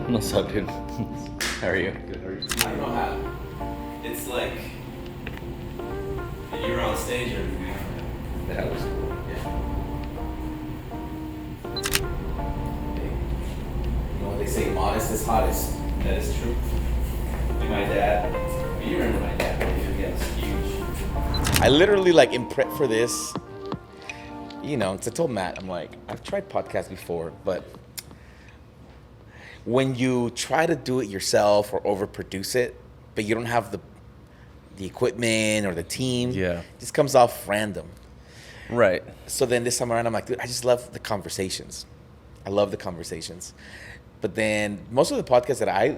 What's up, dude? How are you? Good, how are you? I don't know how. It's like you were on stage or everything. That was cool. Yeah. You know what they say, modest is hottest. That is true. And my dad, you remember my dad? He was huge. I literally like in prep for this, you know, 'cause I told Matt, I'm like, I've tried podcasts before, but when you try to do it yourself or overproduce it, but you don't have the equipment or the team, Yeah. it just comes off random. Right. So then this time around, I'm like, dude, I just love the conversations. I love the conversations. But then most of the podcasts that I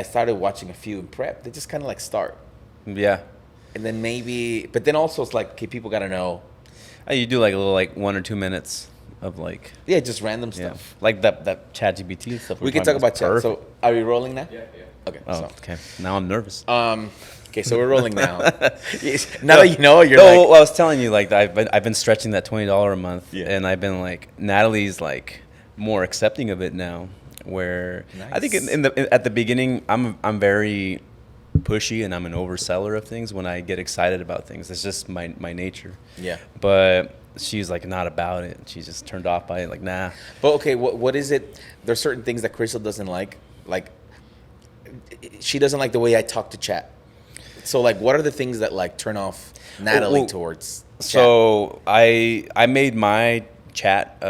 started watching a few in prep, they just kind of like start. Yeah. And then but then also it's like, okay, people got to know. You do like a little 1 or 2 minutes of like, Yeah, just random yeah, stuff. like that ChatGPT stuff. We can talk about chat. Perfect. So are we rolling now? Yeah. Okay. Oh, So. okay. Now I'm nervous. Okay, so we're rolling now. Now that you know, you're No, like, well, I was telling you, like I've been stretching that $20 a month, Yeah. and I've been like Natalie's like more accepting of it now. Where I think Nice. at the beginning, I'm very pushy and I'm an overseller of things when I get excited about things. It's just my nature. Yeah. But she's like not about it. She's just turned off by it. Like, nah. But okay, what is it? There's certain things that Crystal doesn't like. Like, she doesn't like the way I talk to chat. So, like, what are the things that like turn off Natalie Well, towards chat? So I made my chat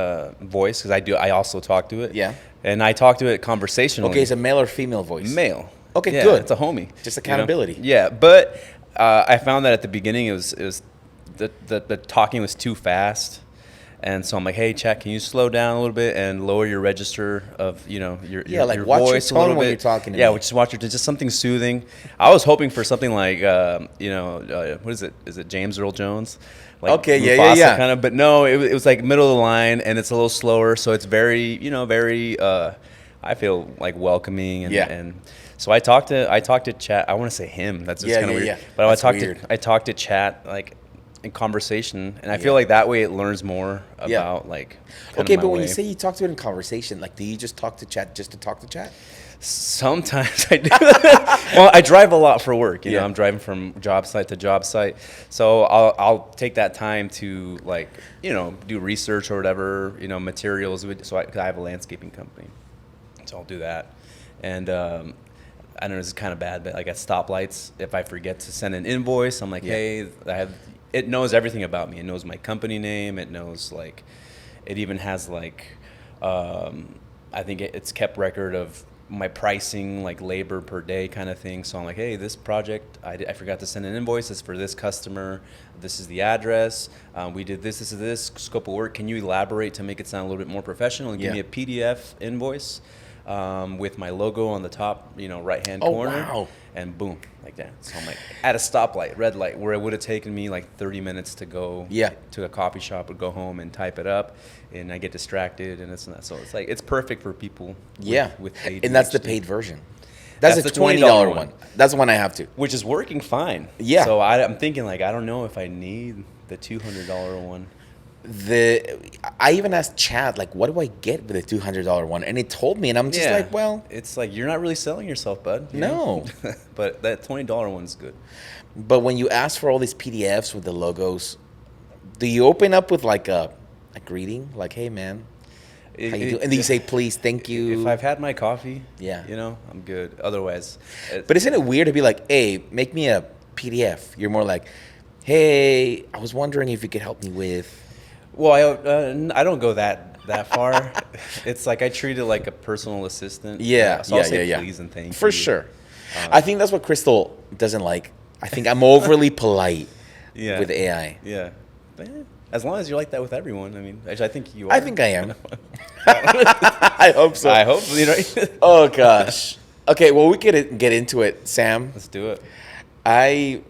voice because I also talk to it. Yeah. And I talk to it conversationally. Okay, it's a male or female voice? Male. Okay, Yeah, good. It's a homie. Just you know? accountability. Yeah, but I found that at the beginning it was the talking was too fast, and so I'm like, hey, chat, can you slow down a little bit and lower your register of your like, your watch your voice a tone little when bit. you're talking to yeah, me. just watch your just something soothing. I was hoping for something like what is it? Is it James Earl Jones? Like Okay, yeah. kind of, but no, it was like middle of the line, and it's a little slower, so it's very very. I feel like welcoming and, Yeah. and so I talked to chat. I want to say him. That's just Yeah, kind of yeah, weird. yeah. But That's I weird. talked to chat like in conversation, and I Yeah. feel like that way it learns more Yeah. about like. kind Okay, of my but when way. you say you talk to it in conversation, like, do you just talk to chat just to talk to chat? Sometimes I do. Well, I drive a lot for work. You Yeah. know, I'm driving from job site to job site, so I'll take that time to like do research or whatever materials. So I have a landscaping company, so I'll do that. And I know this is kind of bad, but like at stoplights, if I forget to send an invoice, I'm like, Yeah. hey, it knows everything about me. It knows my company name. It knows like, it even has like, I think it's kept record of my pricing, like labor per day kind of thing. So I'm like, hey, this project, I forgot to send an invoice. It's for this customer. This is the address. We did this is this scope of work. Can you elaborate to make it sound a little bit more professional and give me Yeah. a PDF invoice with my logo on the top, right-hand Oh, corner. wow. And boom, like that. So I'm like at a stoplight, red light, where it would have taken me like 30 minutes to go Yeah. to a coffee shop or go home and type it up, and I get distracted and it's not. So it's like it's perfect for people. Yeah. with ADHD. And that's the paid version. That's That's the the $20 $20 one. That's the one I have to. which is working fine. Yeah. So I'm thinking like I don't know if I need the $200 one. I even asked Chad, like, what do I get with the $200 one? And it told me, and I'm just like, well, it's like you're not really selling yourself, bud. you know? no. But that $20 one's good. But when you ask for all these PDFs with the logos, do you open up with like a greeting? Like, hey, man, how you doing? And then you say, please, thank you. If I've had my coffee, Yeah. I'm good. Otherwise, But isn't it weird to be like, hey, make me a PDF? You're more like, hey, I was wondering if you could help me with. well, I don't go that far. It's like I treat it like a personal assistant. Yeah, So I'll yeah, say yeah. please and thank you. For sure. I think that's what Crystal doesn't like. I think I'm overly polite Yeah. with AI. Yeah. But, as long as you're like that with everyone, I mean, actually, I think you are. I think I am. I hope so. I hope Oh, gosh. Okay, well, we could get into it, Sam. Let's do it. I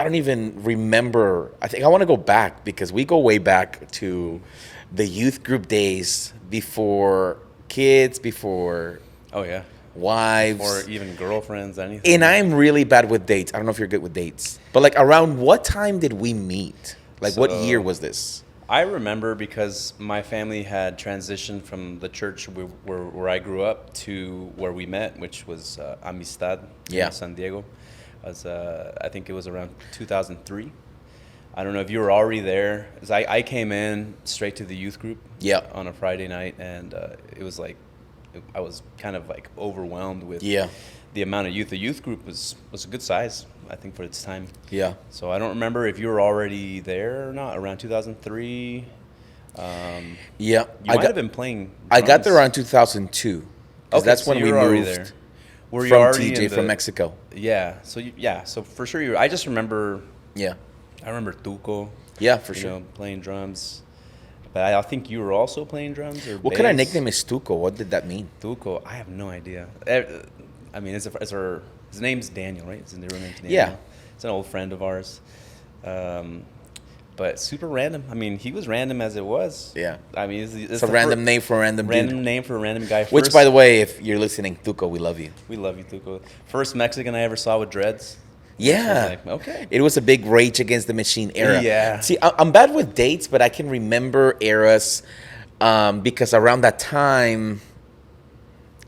don't even remember. I think I want to go back because we go way back to the youth group days before kids, before Oh yeah. wives. Or even girlfriends, anything. And I'm really bad with dates. I don't know if you're good with dates. But like around what time did we meet? Like what So- year was this? I remember because my family had transitioned from the church where I grew up to where we met, which was Amistad Yeah. in San Diego. I think it was around 2003. I don't know if you were already there. 'Cause I came in straight to the youth group Yeah. on a Friday night, and it was like I was kind of like overwhelmed with Yeah. the amount of youth. The youth group was a good size, I think, for its time. Yeah. So I don't remember if you were already there or not around 2003. Yeah. You might have been playing. I got there drums. around 2002. 'Cause Okay, that's so when you we were already moved there. Were you from already TJ in from the- Mexico. Yeah. So so for sure you. I just remember. Yeah. I remember Tuco. Yeah, for you sure. know, playing drums. But I think you were also playing drums or What kind of bass. nickname is Stuco? What did that mean? Tuco? I have no idea. I mean, his name's Daniel, right? His real name's Daniel. Yeah. It's an old friend of ours. But super random. I mean, he was random as it was. Yeah. I mean, It's a random name for a random Random dude. name for a random guy. Which, by the way, if you're listening, Tuco, we love you. we love you, Tuco. First Mexican I ever saw with dreads. Yeah. Like, okay. It was a big Rage Against the Machine era. Yeah. See, I'm bad with dates, but I can remember eras because around that time,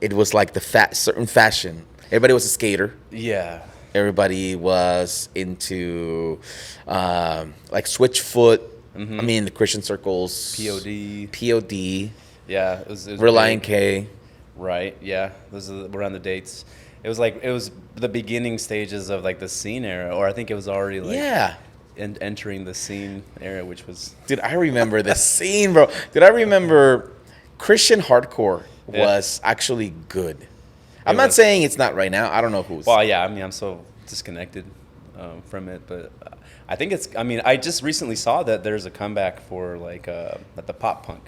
it was like certain fashion. Everybody was a skater. Yeah. Everybody was into like Switchfoot. I mean, the Christian circles. POD. POD. Yeah. It was Reliant big. K. Right. Yeah. Those are around the dates. It was the beginning stages of like the scene era, or I think it was already like Yeah. entering the scene era, which was Dude, I remember the scene, bro. Dude, I remember Christian hardcore Yeah. was actually good. I'm It not was. saying it's not right now. I don't know who's. well, yeah. I mean, I'm so disconnected from it, but I think it's. I mean, I just recently saw that there's a comeback for like at the pop punk.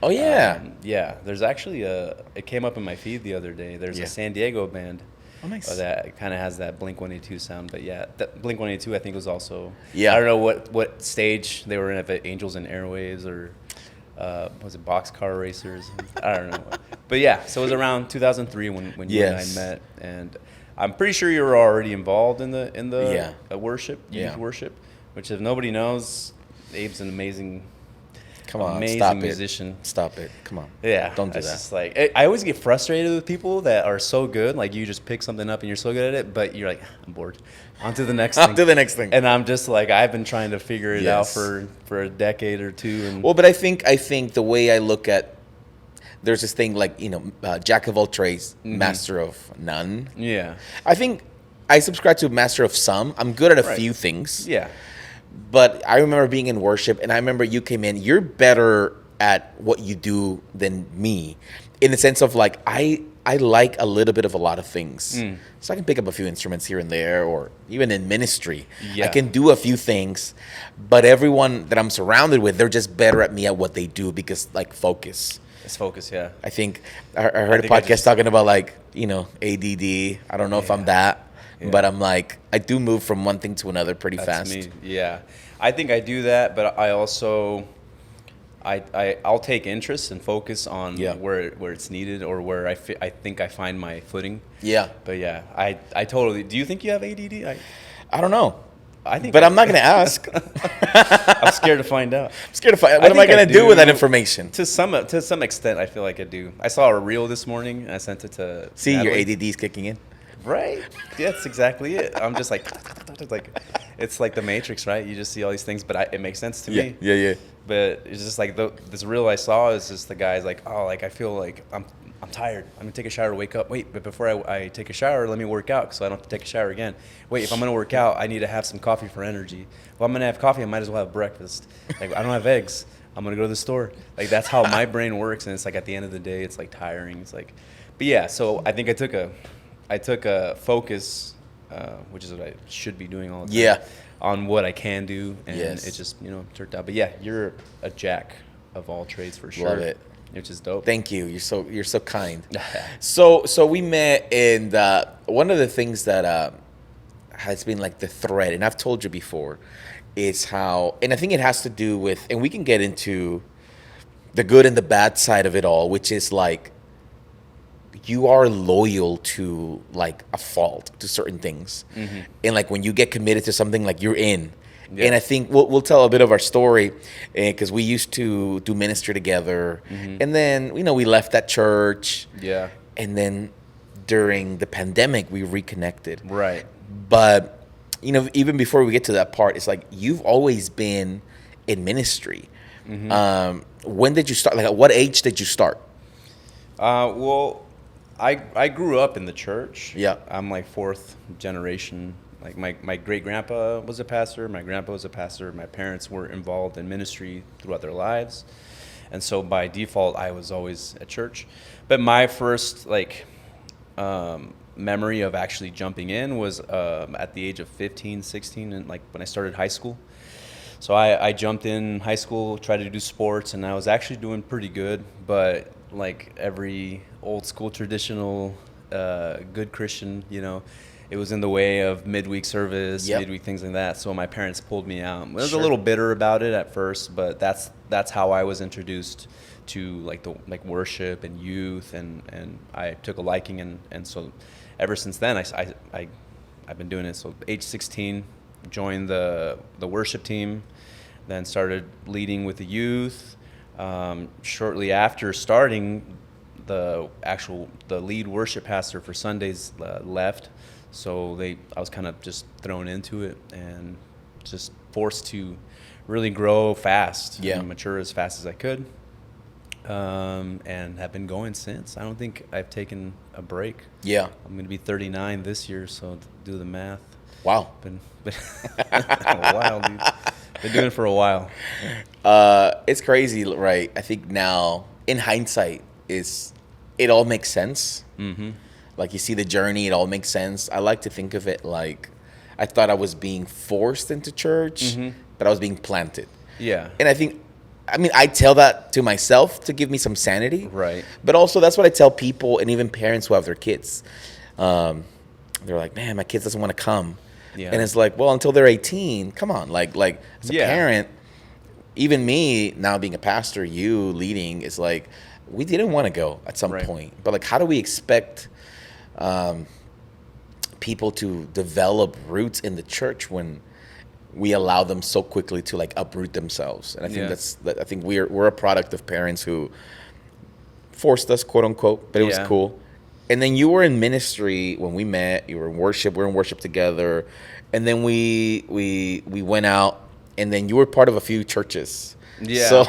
Oh yeah. Yeah, there's actually it came up in my feed the other day. There's Yeah. a San Diego band Oh nice. that kind of has that Blink 182 sound. But yeah, that Blink 182 I think was also. Yeah. I don't know what stage they were in, if it Angels and Airwaves or was it Boxcar Racers? I don't know. But yeah, so it was around 2003 when you and I Yes. met, and I'm pretty sure you were already involved in the Yeah. Worship, youth Yeah. worship, which if nobody knows, Abe's an amazing. Come on, amazing stop musician. it. Stop it. Come on. Yeah, Don't do it's that. Just like I always get frustrated with people that are so good. Like you just pick something up and you're so good at it, but you're like, I'm bored. On to the next thing. On to the next thing. And I'm just like, I've been trying to figure it out Yes. for a decade or two. And Well, but I think the way I look at there's this thing like jack of all trades, master of none. yeah, I think I subscribe to master of some. I'm good at a Right. few things. yeah, But I remember being in worship, and I remember you came in. You're better at what you do than me, in the sense of like I like a little bit of a lot of things, so I can pick up a few instruments here and there, or even in ministry, Yeah. I can do a few things. But everyone that I'm surrounded with, they're just better at me at what they do because like focus. it's focus. Yeah, I think I heard a think I podcast just- talking about like ADD. I don't know if I'm that, Yeah. but I'm like I do move from one thing to another pretty that's fast. me. Yeah, I think I do that, but I also. I'll take interest and focus on Yeah. where it's needed or where I think I find my footing. Yeah, But yeah, I totally. Do you think you have ADD? I don't know. I think, But I'm not going to ask. I'm scared to find out. I'm scared to find. What am I think I going to do with that do. information? To some extent, I feel like I do. I saw a reel this morning. And I sent it to See, your Natalie. ADD is kicking in. Right? Yeah, that's exactly it. I'm just like, it's like the Matrix, right? You just see all these things, but it makes sense to me. yeah. But it's just like this reel I saw is just the guy's like, oh, like I feel like I'm tired. I'm gonna take a shower, wake up. Wait, but before I take a shower, let me work out so I don't have to take a shower again. Wait, if I'm gonna work out, I need to have some coffee for energy. Well, I'm gonna have coffee. I might as well have breakfast. Like I don't have eggs. I'm gonna go to the store. Like that's how my brain works, and it's like at the end of the day, it's like tiring. It's like, but yeah. So I think I took a focus, which is what I should be doing all the time. Yeah. On what I can do, and Yes. it just turned out. But yeah, you're a jack of all trades for sure. Love it. Which is dope. Thank you. You're so kind. So we met, and one of the things that has been like the thread, and I've told you before, is how, and I think it has to do with, and we can get into the good and the bad side of it all, which is like you are loyal to like a fault to certain things, and like when you get committed to something, like you're in, Yeah. And I think we'll tell a bit of our story because we used to do ministry together. And then, we left that church. Yeah. And then during the pandemic, we reconnected. Right. But, even before we get to that part, it's like you've always been in ministry. When did you start? Like, at what age did you start? Well, I grew up in the church. Yeah. I'm like fourth generation. Like my great grandpa was a pastor. My grandpa was a pastor. My parents were involved in ministry throughout their lives. And so by default, I was always at church. But my first memory of actually jumping in was at the age of 15, 16, and like when I started high school. So I jumped in high school, tried to do sports, and I was actually doing pretty good. But like every old school traditional good Christian, it was in the way of midweek service, midweek things like that. So my parents pulled me out. I was a little bitter about it at first, but that's how I was introduced to like worship and youth, and I took a liking, and so ever since then I've been doing it. So age 16, joined the worship team, then started leading with the youth. Shortly after starting, the lead worship pastor for Sundays left. So I was kind of just thrown into it and just forced to really grow fast and mature as fast as I could, and have been going since. I don't think I've taken a break. Yeah. I'm going to be 39 this year, so do the math. Wow. Been a while, dude. Been doing it for a while. It's crazy, right? I think now, in hindsight, it all makes sense. Mm-hmm. Like, you see the journey, it all makes sense. I like to think of it like I thought I was being forced into church, but I was being planted. Yeah. And I tell that to myself to give me some sanity. Right. But also, that's what I tell people, and even parents who have their kids. They're like, man, my kid doesn't want to come. Yeah. And it's like, well, until they're 18, come on. Like as a parent, even me now being a pastor, you leading, is like, we didn't want to go at some point. But like, how do we expect people to develop roots in the church when we allow them so quickly to like uproot themselves? And I think I think we're a product of parents who forced us, quote unquote, but it was cool. And then you were in ministry when we met. You were in worship. We were in worship together, and then we went out, and then you were part of a few churches. Yeah. So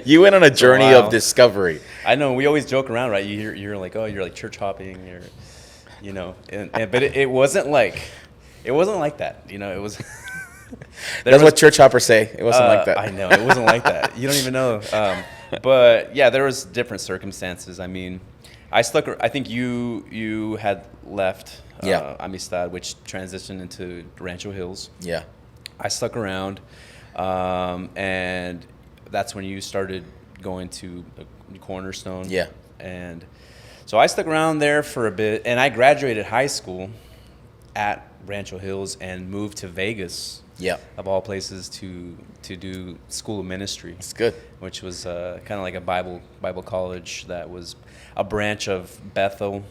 you went on a journey of discovery. I know. We always joke around, right? You're like, oh, you're like church hopping. But it wasn't like that. It was. That's what church hoppers say. It wasn't like that. I know. It wasn't like that. You don't even know. But yeah, there was different circumstances. I mean, I think you had left Amistad, which transitioned into Rancho Hills. Yeah. I stuck around, and that's when you started going to Cornerstone. Yeah. And so I stuck around there for a bit, and I graduated high school at Rancho Hills and moved to Vegas. Yeah. Of all places to do School of Ministry. It's good. Which was kind of like a Bible college that was a branch of Bethel.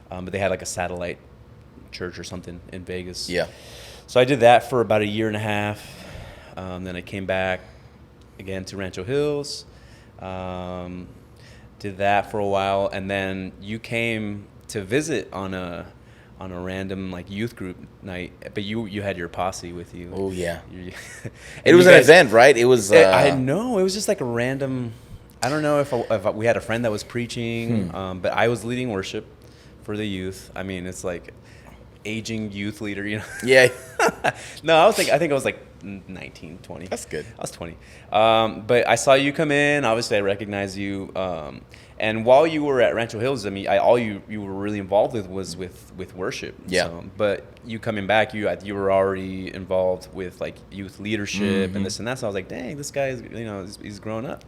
But they had like a satellite church or something in Vegas. Yeah. So I did that for about a year and a half. Then I came back again to Rancho Hills. Did that for a while, and then you came to visit on a random like youth group night, but you had your posse with you. Oh yeah. It was an event, right? It was. I know it was just like a random. I don't know if we had a friend that was preaching, but I was leading worship for the youth. I mean, it's like aging youth leader, Yeah. No, I think I was like 19, 20. That's good. I was 20. But I saw you come in. Obviously, I recognized you. And while you were at Rancho Hills, I mean, all you were really involved with with worship. Yeah. So, but you coming back, you were already involved with like youth leadership and this and that. So I was like, dang, this guy is he's grown up.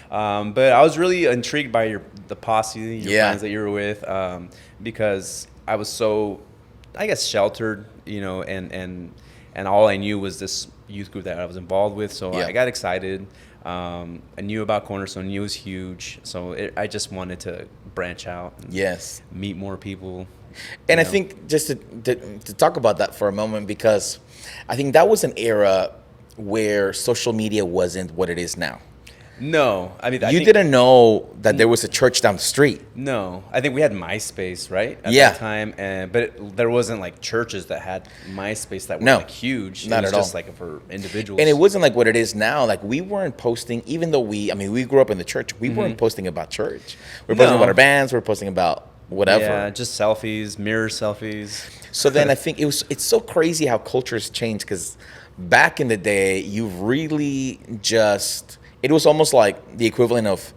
But I was really intrigued by the posse, your friends that you were with, because I was so, I guess, sheltered, and all I knew was this youth group that I was involved with. So I got excited. I knew about Cornerstone, knew it was huge. So I just wanted to branch out and Yes. meet more people. And you I know. think just to talk about that for a moment, because I think that was an era where social media wasn't what it is now. No, I mean, You didn't know that there was a church down the street. No, I think we had MySpace, right? At Yeah. that time, there wasn't like churches that had MySpace that were No, like huge. not it was at just all. like for individuals. And it wasn't like what it is now. Like we weren't posting, even though we grew up in the church. We weren't posting about church. We were posting No. about our bands. We were posting about whatever. Yeah, just selfies, mirror selfies. So then I think it's so crazy how cultures change, because back in the day, you really just, it was almost like the equivalent of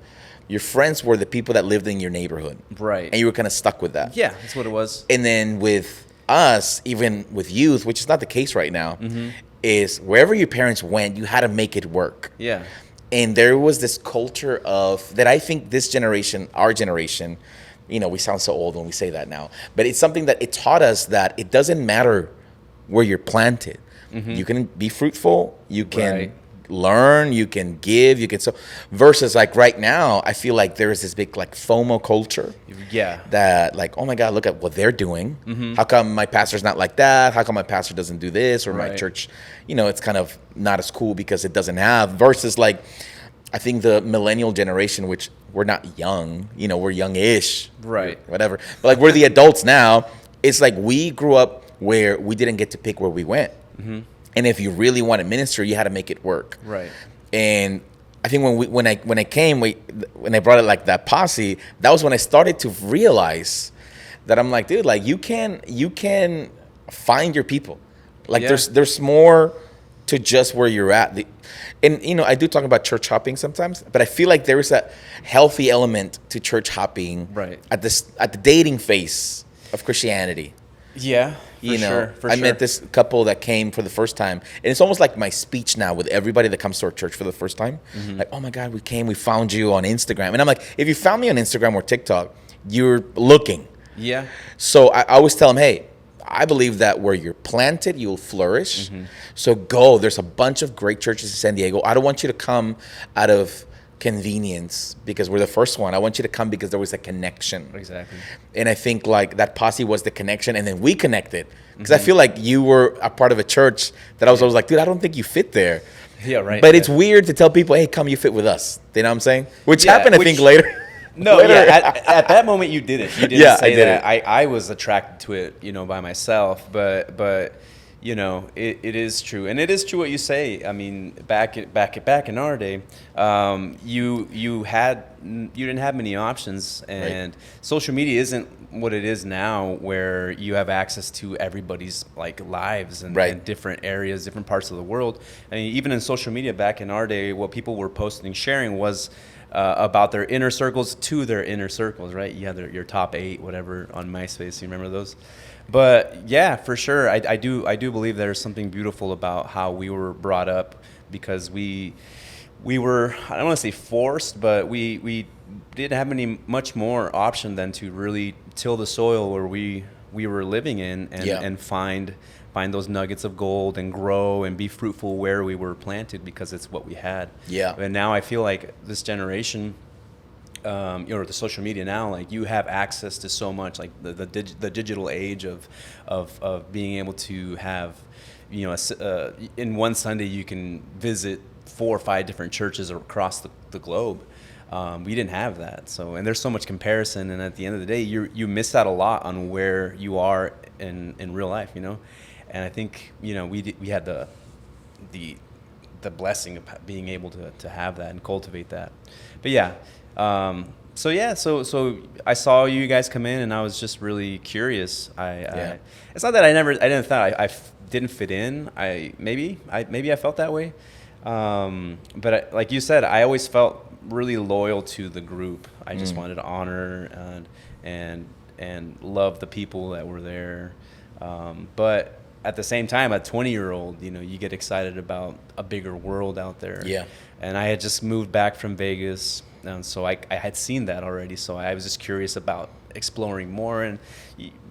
your friends were the people that lived in your neighborhood. Right. And you were kind of stuck with that. Yeah, that's what it was. And then with us, even with youth, which is not the case right now, is wherever your parents went, you had to make it work. Yeah. And there was this culture of that. I think this generation, our generation, we sound so old when we say that now, but it's something that it taught us that it doesn't matter where you're planted. You can be fruitful, you can Right. learn, you can give, you can so versus like right now, I feel like there is this big like FOMO culture. Yeah. That like, oh my God, look at what they're doing. How come my pastor's not like that? How come my pastor doesn't do this? Or my Right. church, it's kind of not as cool because it doesn't have. Versus like, I think the millennial generation, which we're not young, we're young-ish. Right. Whatever. But like we're the adults now. It's like we grew up where we didn't get to pick where we went. And if you really want to minister, you had to make it work. Right. And I think when I brought it like that posse, that was when I started to realize that I'm like, dude, like you can find your people. Like Yeah. there's more to just where you're at. And I do talk about church hopping sometimes, but I feel like there is a healthy element to church hopping Right. at the dating phase of Christianity. Yeah. For I sure. met this couple that came for the first time, and it's almost like my speech now with everybody that comes to our church for the first time. Like, oh my God, we found you on Instagram. And I'm like, if you found me on Instagram or TikTok, you're looking. Yeah. So I always tell them, hey, I believe that where you're planted, you'll flourish. So go. There's a bunch of great churches in San Diego. I don't want you to come out of convenience because we're the first one. I want you to come because there was a connection. Exactly. And I think like that posse was the connection, and then we connected because I feel like you were a part of a church that I was always like, dude, I don't think you fit there. Yeah. Right. But it's weird to tell people, hey, come, you fit with us. You know what I'm saying? Which Yeah, happened, I think, later. No, Later. yeah. At that moment, you did it. You didn't Yeah, say I did that. it. I was attracted to it, by myself. But it is true, and it is true what you say. I mean, back in our day, you didn't have many options, and social media isn't what it is now, where you have access to everybody's like lives and, Right. and different areas, different parts of the world. I mean, even in social media back in our day, what people were posting, sharing was about their inner circles to their inner circles, right? You had your top 8, whatever, on MySpace. You remember those? But yeah, for sure, I do believe there's something beautiful about how we were brought up, because we were, I don't want to say forced, but we didn't have much more option than to really till the soil where we were living in, and find those nuggets of gold and grow and be fruitful where we were planted, because it's what we had. Yeah. And now I feel like this generation, the social media now, like you have access to so much, like the digital age of being able to have, in one Sunday you can visit 4 or 5 different churches across the globe. We didn't have that. So, and there's so much comparison, and at the end of the day, you miss out a lot on where you are in real life, And I think, we had the blessing of being able to have that and cultivate that. But yeah, so I saw you guys come in, and I was just really curious. It's not that I didn't thought I didn't fit in. Maybe I felt that way. But like you said, I always felt really loyal to the group. I just wanted to honor and love the people that were there. But at the same time, a 20-year-old, you get excited about a bigger world out there. Yeah. And I had just moved back from Vegas, and so I had seen that already. So I was just curious about exploring more, and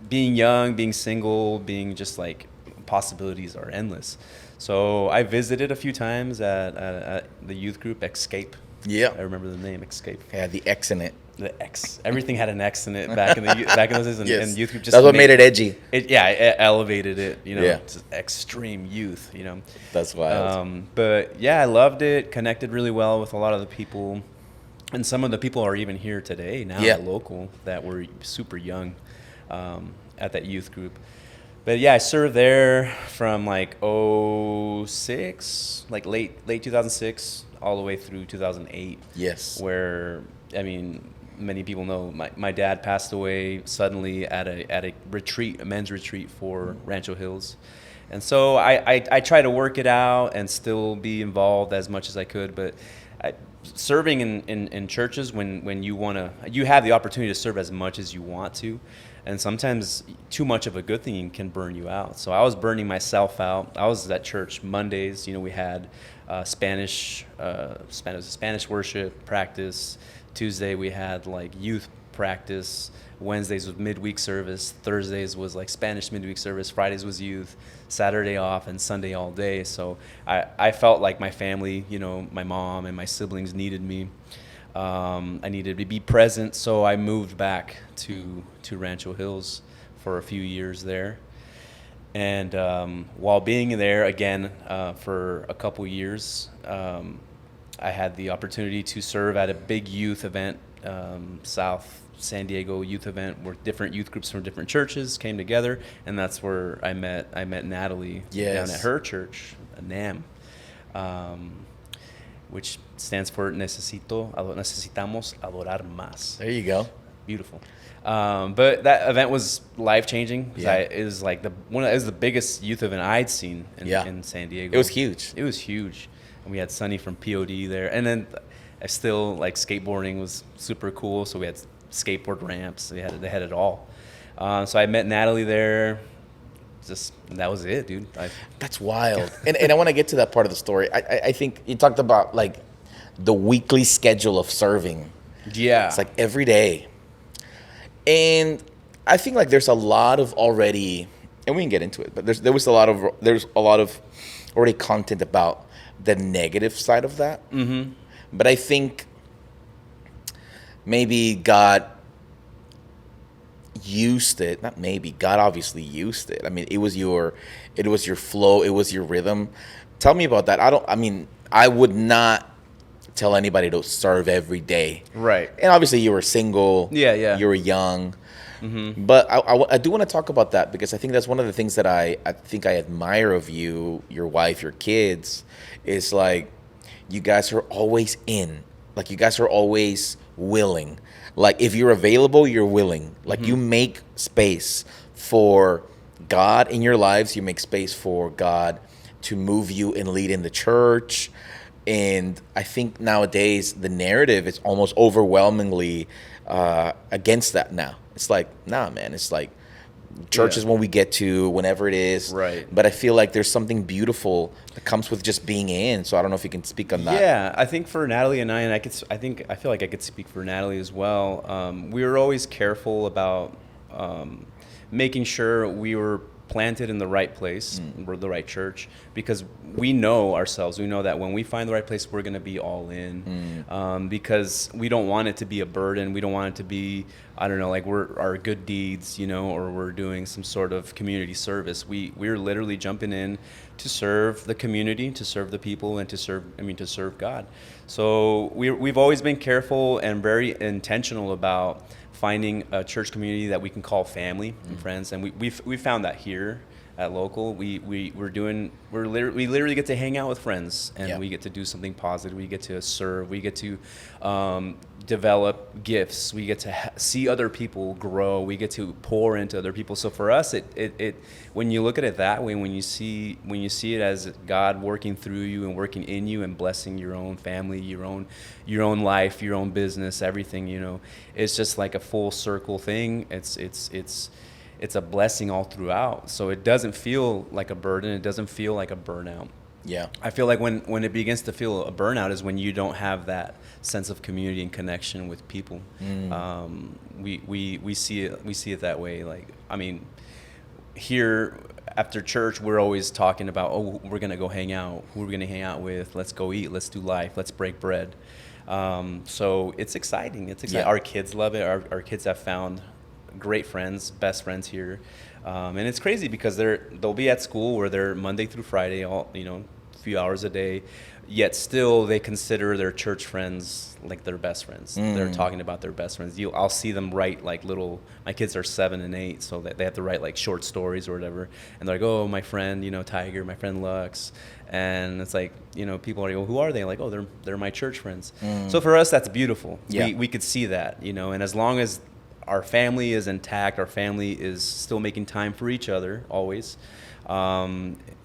being young, being single, being just like possibilities are endless. So I visited a few times at the youth group Escape. Yeah. I remember the name Escape. Yeah, the X in it. The X. Everything had an X in it back in those days, and, Yes. and youth group just That's what made it edgy. It elevated it, Yeah. to extreme youth, That's wild. But yeah, I loved it. Connected really well with a lot of the people, and some of the people are even here today now, Yeah. at local, that were super young, at that youth group. But yeah, I served there from like '06, like late 2006, all the way through 2008. Yes. Where, I mean, many people know my dad passed away suddenly at a retreat, a men's retreat for Rancho Hills. And so I try to work it out and still be involved as much as I could. But serving in churches, when you have the opportunity to serve as much as you want to. And sometimes too much of a good thing can burn you out. So I was burning myself out. I was at church Mondays. We had Spanish worship practice. Tuesday we had like youth practice. Wednesdays was midweek service. Thursdays was like Spanish midweek service. Fridays was youth. Saturday off, and Sunday all day. So I felt like my family, my mom and my siblings needed me. I needed to be present, so I moved back to Rancho Hills for a few years there. And while being there again for a couple years, I had the opportunity to serve at a big youth event, South San Diego youth event, where different youth groups from different churches came together, and that's where I met Natalie. Yes. Down at her church, NAM. Which stands for Necesitamos Adorar Más. There you go. Beautiful. But that event was life-changing. Yeah. It was like it was the biggest youth event I'd seen in San Diego. It was huge. It was huge. And we had Sunny from POD there. And then I still, like, skateboarding was super cool. So we had skateboard ramps. They had it all. So I met Natalie there. That was it, dude. That's wild. and I want to get to that part of the story. I think you talked about like the weekly schedule of serving. Yeah. It's like every day. And I think like there's a lot of already, and we can get into it, but there's a lot of already content about the negative side of that. Mm-hmm. But I think maybe God used it. Not maybe. God obviously used it. I mean, it was your flow. It was your rhythm. Tell me about that. I would not tell anybody to serve every day. Right. And obviously you were single. Yeah. You were young. Mm-hmm. But I do want to talk about that because I think that's one of the things that I think I admire of you, your wife, your kids, is like you guys are always in. Like you guys are always willing. Like if you're available, you're willing. Like you make space for God in your lives. You make space for God to move you and lead in the church. And I think nowadays the narrative is almost overwhelmingly against that now. It's like, nah, man. It's like church is when we get to, whenever it is. Right. But I feel like there's something beautiful that comes with just being in. So I don't know if you can speak on that. Yeah, I think for Natalie and I feel like I could speak for Natalie as well. We were always careful about making sure we were planted in the right place, we're the right church, because we know ourselves. We know that when we find the right place, we're going to be all in, because we don't want it to be a burden. We don't want it to be, I don't know, like our good deeds, or we're doing some sort of community service. We're literally jumping in to serve the community, to serve the people, and to serve God. So we've always been careful and very intentional about finding a church community that we can call family and friends, and we found that here at local. We literally get to hang out with friends, and we get to do something positive. We get to serve. We get to develop gifts. We get to see other people grow. We get to pour into other people. So for us, it when you look at it that way, when you see it as God working through you and working in you and blessing your own family, your own life, your own business, everything, it's just like a full circle thing. It's a blessing all throughout. So it doesn't feel like a burden. It doesn't feel like a burnout. Yeah. I feel like when it begins to feel a burnout is when you don't have that sense of community and connection with people. We see it that way. Like, I mean, here after church, we're always talking about, oh, we're gonna go hang out. Who are we gonna hang out with? Let's go eat. Let's do life. Let's break bread. So it's exciting. It's exciting. Yeah. Our kids love it. Our kids have found great friends, best friends here, and it's crazy because they'll be at school where they're Monday through Friday, all a few hours a day. Yet still, they consider their church friends like their best friends. They're talking about their best friends. I'll see them write like little. My kids are 7 and 8, so that they have to write like short stories or whatever. And they're like, "Oh, my friend, Tiger, my friend Lux," and it's like, people are like, "Oh, who are they?" Like, "Oh, they're my church friends." So for us, that's beautiful. Yeah. We could see that, and as long as our family is intact, our family is still making time for each other always.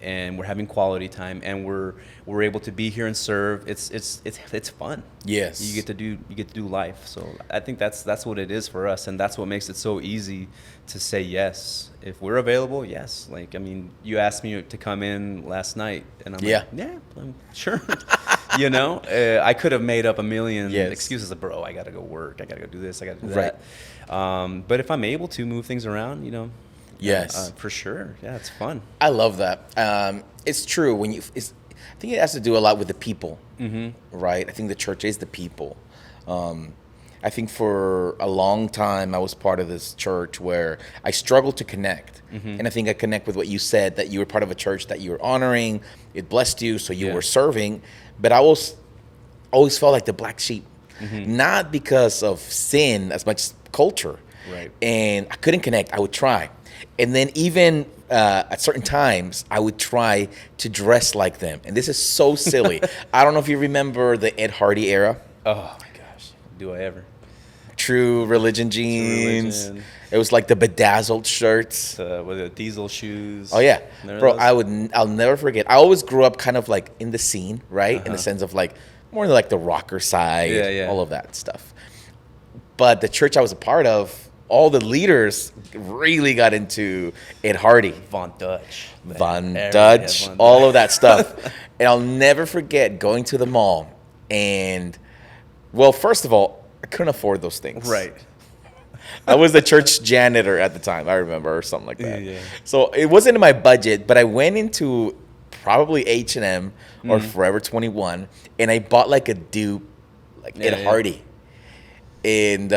And we're having quality time, and we're able to be here and serve. It's fun. Yes. You get to do life. So I think that's what it is for us, and that's what makes it so easy to say yes. If we're available, yes. Like, I mean, you asked me to come in last night, and I'm like, yeah, I'm sure. I could have made up a million excuses of, bro, I got to go work. I got to go do this. I got to do that. But if I'm able to move things around, Yes, for sure. Yeah, it's fun. I love that. It's true. I think it has to do a lot with the people, right? I think the church is the people. I think for a long time I was part of this church where I struggled to connect, and I think I connect with what you said, that you were part of a church that you were honoring. It blessed you, so you were serving. But I always felt like the black sheep, not because of sin as much as culture. Right. And I couldn't connect. I would try. And then even at certain times, I would try to dress like them. And this is so silly. I don't know if you remember the Ed Hardy era. Oh, my gosh. Do I ever? True Religion jeans. It was like the bedazzled shirts. With the diesel shoes. Oh, yeah. Remember Bro, those? I'll never forget. I always grew up kind of like in the scene, right? In the sense of like more like the rocker side, all of that stuff. But the church I was a part of, all the leaders really got into Ed Hardy. Von Dutch, all of that stuff. And I'll never forget going to the mall. And, well, first of all, I couldn't afford those things. Right. I was the church janitor at the time, I remember, or something like that. Yeah. So it wasn't in my budget, but I went into probably H&M or Forever 21, and I bought like a dupe, like Ed Hardy. And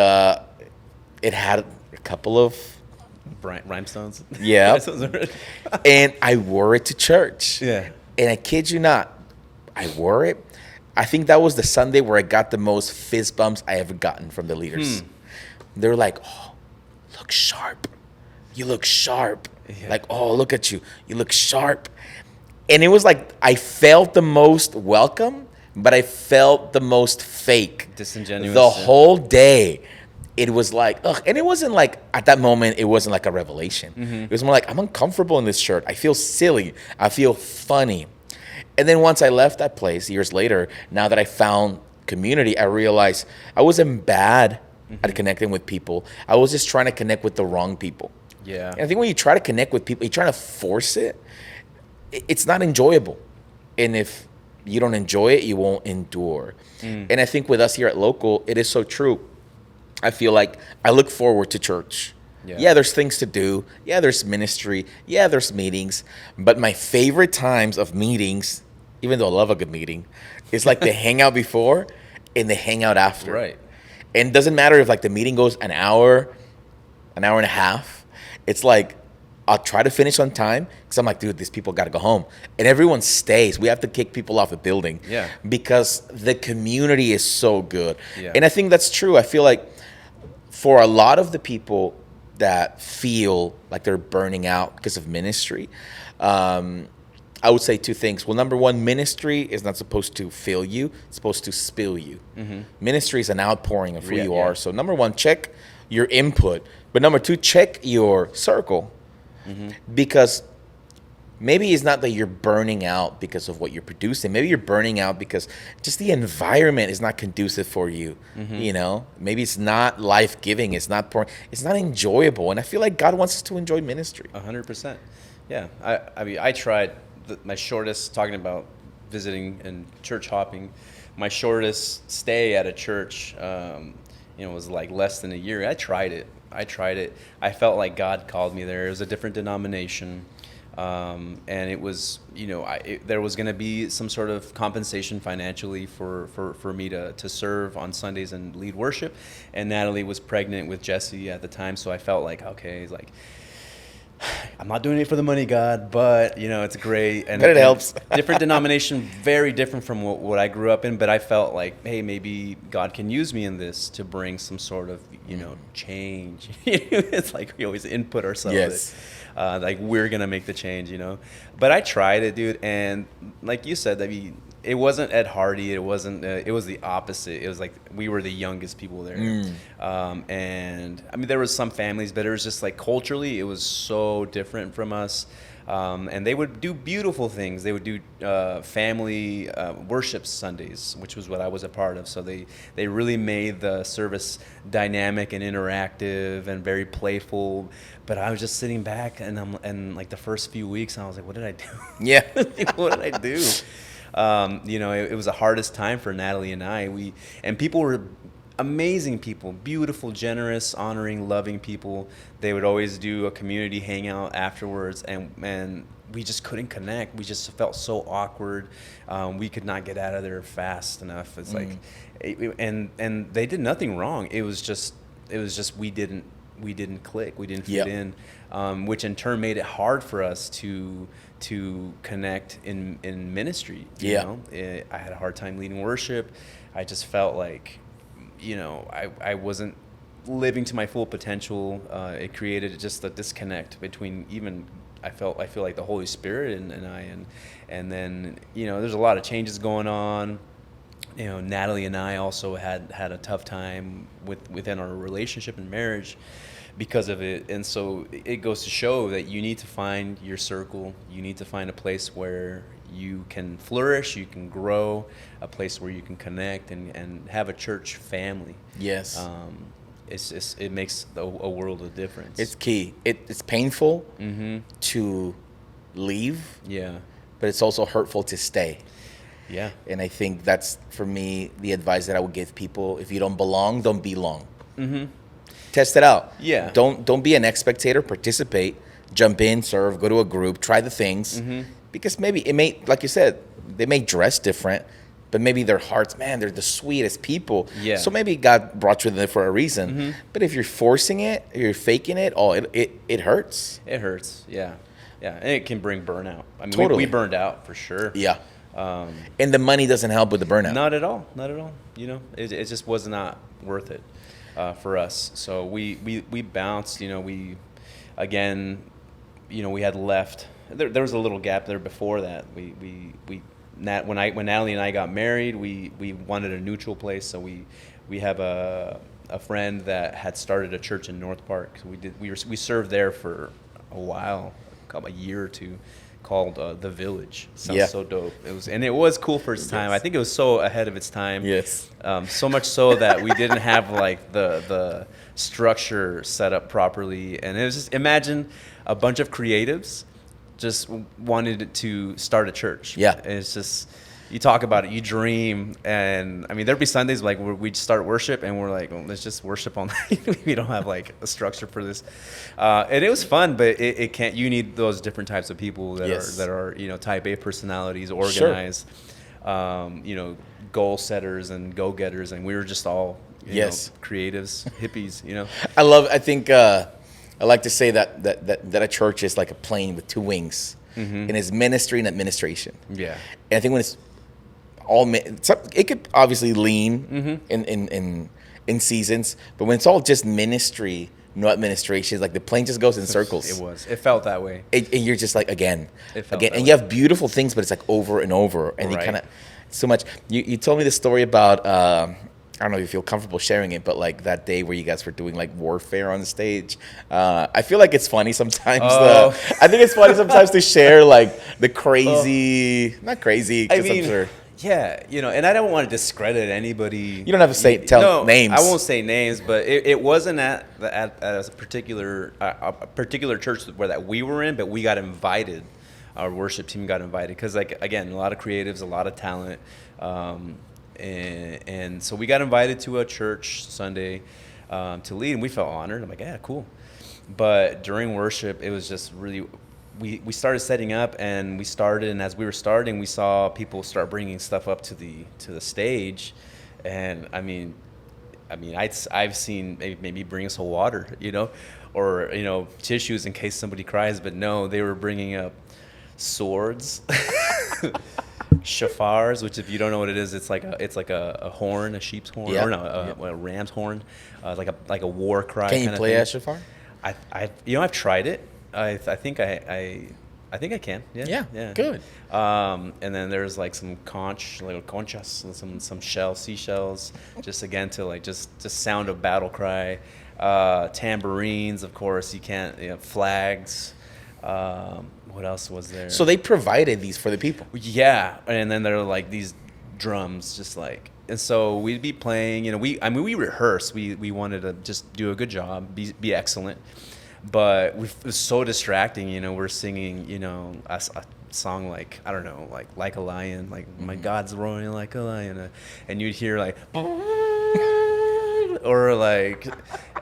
it had a couple of rhinestones. Yeah. And I wore it to church. Yeah. And I kid you not, I wore it. I think that was the Sunday where I got the most fist bumps I ever gotten from the leaders. They were like, "Oh, look sharp. You look sharp." Yeah. Like, "Oh, look at you. You look sharp." And it was like I felt the most welcome, but I felt the most fake. Disingenuous. The whole day. It was like, ugh. And it wasn't like, at that moment, it wasn't like a revelation. It was more like, I'm uncomfortable in this shirt. I feel silly. I feel funny. And then once I left that place, years later, now that I found community, I realized I wasn't bad at connecting with people. I was just trying to connect with the wrong people. Yeah. And I think when you try to connect with people, you're trying to force it, it's not enjoyable. And if you don't enjoy it, you won't endure. And I think with us here at Local, it is so true. I feel like I look forward to church. Yeah, there's things to do. Yeah, there's ministry. Yeah, there's meetings. But my favorite times of meetings, even though I love a good meeting, is like the hangout before and the hangout after. Right. And it doesn't matter if like the meeting goes an hour and a half. It's like I'll try to finish on time because I'm like, dude, these people got to go home. And everyone stays. We have to kick people off the building. Yeah. Because the community is so good. Yeah. And I think that's true. I feel like for a lot of the people that feel like they're burning out because of ministry, I would say two things. Well, number one, ministry is not supposed to fill you. It's supposed to spill you. Ministry is an outpouring of who you are. So number one, check your input. But number two, check your circle. Because maybe it's not that you're burning out because of what you're producing. Maybe you're burning out because just the environment is not conducive for you. You know, maybe it's not life-giving. It's not it's not enjoyable. And I feel like God wants us to enjoy ministry. 100%. Yeah. I mean, I tried my shortest, talking about visiting and church hopping, my shortest stay at a church, was like less than a year. I tried it. I felt like God called me there. It was a different denomination. And it was, there was going to be some sort of compensation financially for me to serve on Sundays and lead worship. And Natalie was pregnant with Jesse at the time, so I felt like, okay, like, I'm not doing it for the money, God, but it's great. And but it helps. Different denomination, very different from what I grew up in. But I felt like, hey, maybe God can use me in this to bring some sort of, change. It's like we always input ourselves. Yes. Like we're gonna make the change, But I tried it, dude, and like you said, I mean, it wasn't Ed Hardy. It wasn't. It was the opposite. It was like we were the youngest people there, and I mean there was some families, but it was just like culturally, it was so different from us. And they would do beautiful things. They would do family worship Sundays, which was what I was a part of. So they really made the service dynamic and interactive and very playful. But I was just sitting back, and like the first few weeks, I was like, what did I do? Yeah. What did I do? It was the hardest time for Natalie and I. And people were amazing people, beautiful, generous, honoring, loving people. They would always do a community hangout afterwards, and we just couldn't connect. We just felt so awkward. We could not get out of there fast enough. It's like, and they did nothing wrong. It was just we didn't click. We didn't fit in, which in turn made it hard for us to connect in ministry. I had a hard time leading worship. I just felt like, I wasn't living to my full potential. It created just a disconnect between I feel like the Holy Spirit and I, and then, there's a lot of changes going on. Natalie and I also had a tough time within our relationship and marriage because of it. And so it goes to show that you need to find your circle. You need to find a place where you can flourish, you can grow, a place where you can connect and have a church family. Yes. It makes a world of difference. It's key. It's painful to leave. Yeah. But it's also hurtful to stay. Yeah. And I think that's, for me, the advice that I would give people. If you don't belong, don't belong. Test it out. Yeah. Don't be an spectator. Participate. Jump in, serve, go to a group, try the things. Because maybe it may, like you said, they may dress different, but maybe their hearts, man, they're the sweetest people. Yeah. So maybe God brought you there for a reason. But if you're forcing it, or you're faking it, it hurts. It hurts. Yeah. Yeah. And it can bring burnout. I mean, Totally. we burned out for sure. Yeah. And the money doesn't help with the burnout. Not at all. It just was not worth it for us. So we bounced. We had left. There was a little gap there before that. When Natalie and I got married, we wanted a neutral place. So we have a friend that had started a church in North Park. So we served there for a while, a year or two, called The Village. Sounds so dope. It was cool for its time. I think it was so ahead of its time. Yes. So much so that we didn't have like the structure set up properly, and it was just, imagine a bunch of creatives just wanted to start a church. Yeah. It's just, you talk about it, you dream, and I mean there'd be Sundays like where we'd start worship and we're like, let's just worship all night. We don't have like a structure for this, and it was fun, but it can't. You need those different types of people that are type A personalities, organized, goal setters and go getters, and we were just all creatives, hippies. I like to say that a church is like a plane with two wings, and it's ministry and administration. Yeah. And I think when it's it could obviously lean in seasons, but when it's all just ministry, no administration, it's like the plane just goes in circles. It felt that way. And you're just like, again, and way. you have beautiful things, but it's like over and over, and you kind of so much. You told me the story about. I don't know if you feel comfortable sharing it, but like that day where you guys were doing like warfare on the stage, I feel like it's funny sometimes. I think it's funny sometimes to share like the crazy, not crazy. I mean, I'm sure. Yeah, and I don't want to discredit anybody. You don't have to tell names. I won't say names, but it wasn't at a particular church that we were in, but we got invited. Our worship team got invited because, like, again, a lot of creatives, a lot of talent. And so we got invited to a church Sunday to lead, and we felt honored. I'm like, yeah, cool. But during worship, it was just really we started setting up, and as we were starting, we saw people start bringing stuff up to the stage, and I've seen maybe bring us a water, or tissues in case somebody cries, but no, they were bringing up swords, shafars, which if you don't know what it is, it's like a horn, a sheep's horn, Yeah. or no, a ram's horn, like a war cry. Can you kind of play thing. a shofar? I've tried it. I think I think I can. Yeah. Yeah, good. And then there's like some little conchas, and some seashells, just again to like just sound a battle cry. Tambourines, of course. You can't. Flags. What else was there? So they provided these for the people. Yeah, and then there are like these drums, just like, and so we'd be playing. We rehearsed. We wanted to just do a good job, be excellent, but it was so distracting. We're singing, a song like, I don't know, like a lion, like my God's roaring like a lion, and you'd hear like, or like,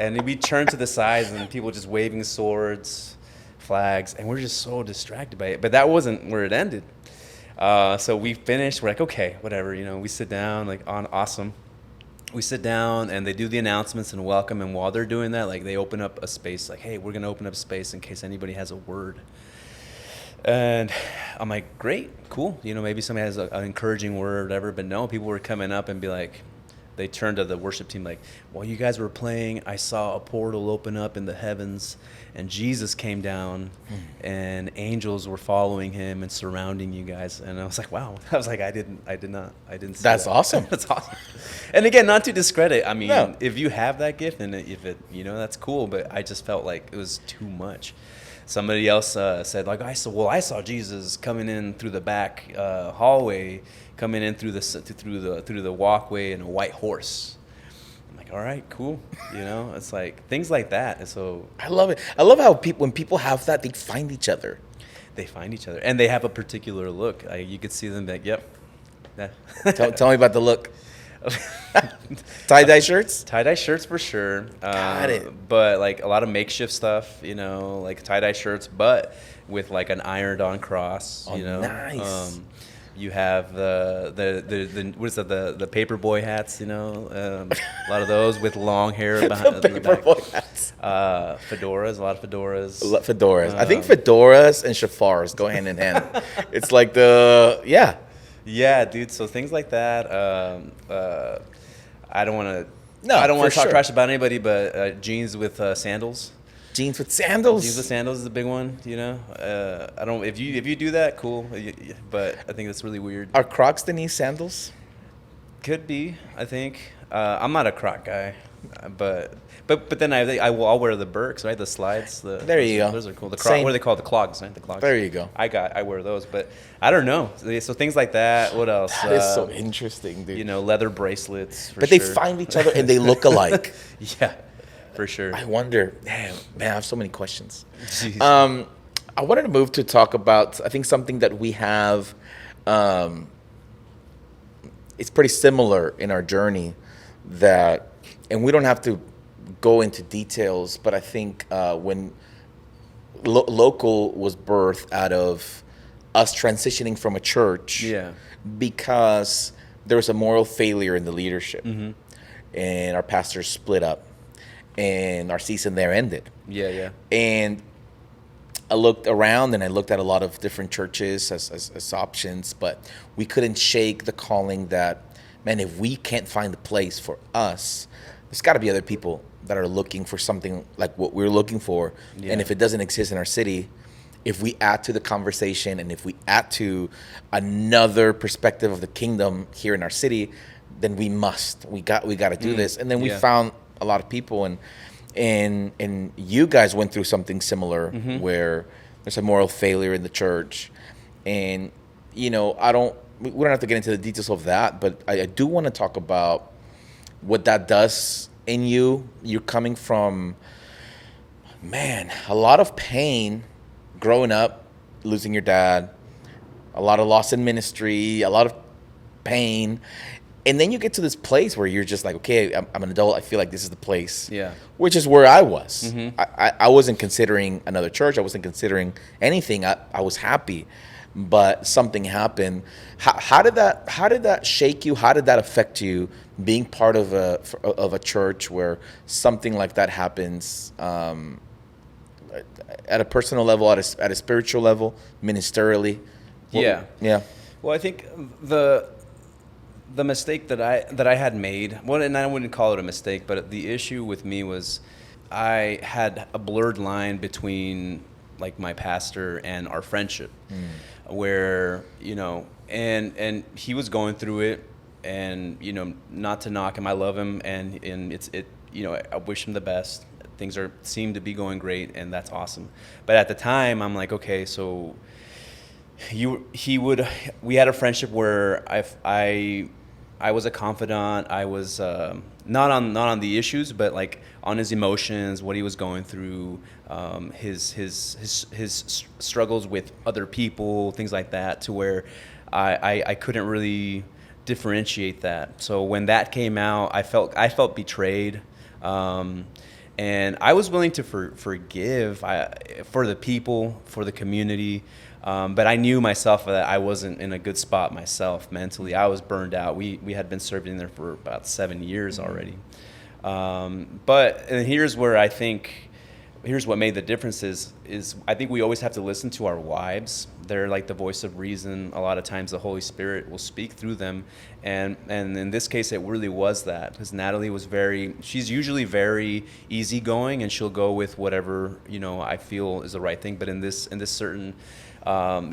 and we'd turn to the sides and people just waving swords, flags, and we're just so distracted by it. But that wasn't where it ended. So we finished. We're like, okay, whatever. We sit down, like, awesome. We sit down and they do the announcements and welcome. And while they're doing that, like, they open up a space. Like, hey, we're gonna open up space in case anybody has a word. And I'm like, great, cool. Maybe somebody has an encouraging word, or whatever. But no, people were coming up and be like, they turned to the worship team like, while you guys were playing, I saw a portal open up in the heavens, and Jesus came down, and angels were following him and surrounding you guys. And I was like, wow. I was like, I didn't see That's that. awesome. That's awesome. And again, not to discredit. No. If you have that gift, and if it, that's cool. But I just felt like it was too much. Somebody else said, like, I saw Jesus coming in through the back hallway, coming in through the walkway in a white horse. I'm like, all right, cool. It's like things like that. And so I love it. I love how when people have that, they find each other. they find each other, and they have a particular look. You could see them like, yep. Tell me about the look. Tie-dye shirts? Tie-dye shirts for sure. Got it. But like a lot of makeshift stuff, like tie-dye shirts, but with like an ironed-on cross. Oh, nice. You have the what is that, the paper boy hats, a lot of those with long hair behind The paperboy hats. Fedoras, a lot of fedoras. Fedoras. I think fedoras and shafars go hand in hand. It's like Yeah, dude. So things like that. I don't want to. No, I don't want for to talk sure. trash about anybody, but jeans with sandals. Jeans with sandals. Jeans with sandals is a big one. I don't. If you do that, cool. But I think that's really weird. Are Crocs the new sandals? Could be. I think. I'm not a Croc guy, but then I'll wear the Birks, right? The slides. There you go. Those are cool. Same. What are they called? The clogs, right? The clogs. There you go. I wear those, but I don't know. So things like that. What else? That is so interesting, dude. Leather bracelets. For But sure. they find each other and they look alike. Yeah, for sure. I wonder, man, I have so many questions. Jeez. I wanted to move to talk about, I think, something that we have, it's pretty similar in our journey and we don't have to go into details, but I think when Local was birthed out of us transitioning from a church, Yeah. because there was a moral failure in the leadership, and our pastors split up, and our season there ended. Yeah. And I looked around and I looked at a lot of different churches as options, but we couldn't shake the calling that, man, if we can't find a place for us, there's got to be other people that are looking for something like what we're looking for. Yeah. And if it doesn't exist in our city, if we add to the conversation and if we add to another perspective of the kingdom here in our city, then we got to do this. And then we found a lot of people, and you guys went through something similar where there's a moral failure in the church. And we don't have to get into the details of that, but I do want to talk about what that does in you. You're coming from, man, a lot of pain growing up, losing your dad, a lot of loss in ministry, a lot of pain, And then you get to this place where you're just like, okay, I'm an adult. I feel like this is the place. Yeah. Which is where I was. Mm-hmm. I wasn't considering another church. I wasn't considering anything. I was happy, but something happened. How did that shake you? How did that affect you? Being part of a church where something like that happens, at a personal level, at a spiritual level, ministerially. Yeah. Yeah. Well, I think the mistake that I had made, well, and I wouldn't call it a mistake, but the issue with me was I had a blurred line between like my pastor and our friendship, where, you know, and he was going through it, and, you know, not to knock him, I love him, and you know, I wish him the best. Things seem to be going great, and that's awesome. But at the time, I'm like, okay, so we had a friendship where I was a confidant. I was not on the issues, but like on his emotions, what he was going through, his struggles with other people, things like that, to where I couldn't really differentiate that. So when that came out, I felt betrayed. And I was willing to forgive for the people, for the community, but I knew myself that I wasn't in a good spot myself mentally. I was burned out. We had been serving there for about 7 years already. But and here's what made the difference is I think we always have to listen to our wives. They're like the voice of reason. A lot of times the Holy Spirit will speak through them. And in this case, it really was that, because Natalie was she's usually very easygoing, and she'll go with whatever, you know, I feel is the right thing. But in this certain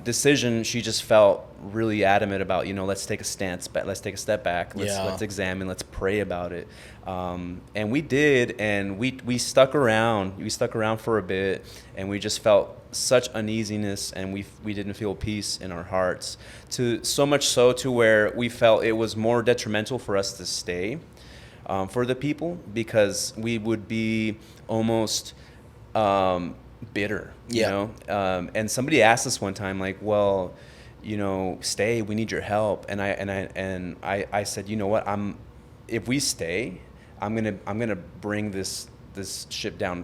decision, she just felt really adamant about, you know, let's take a step back, let's examine, let's pray about it. And we did, and we stuck around. We stuck around for a bit, and we just felt such uneasiness, and we didn't feel peace in our hearts, to so much so to where we felt it was more detrimental for us to stay for the people, because we would be almost bitter, you know. And somebody asked us one time, like, well, you know, stay, we need your help. And I said, you know what, if we stay, I'm gonna bring this ship down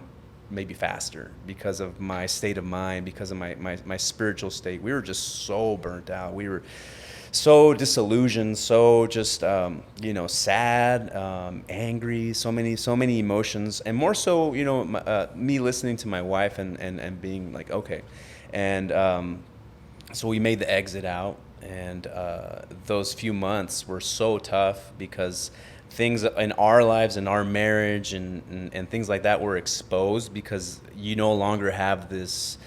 maybe faster, because of my state of mind, because of my spiritual state. We were just so burnt out. We were so disillusioned, so just you know, sad, angry, so many emotions, and more so, you know, me listening to my wife and being like, okay. And so we made the exit out, and those few months were so tough, because things in our lives, in our marriage, and things like that were exposed, because you no longer have this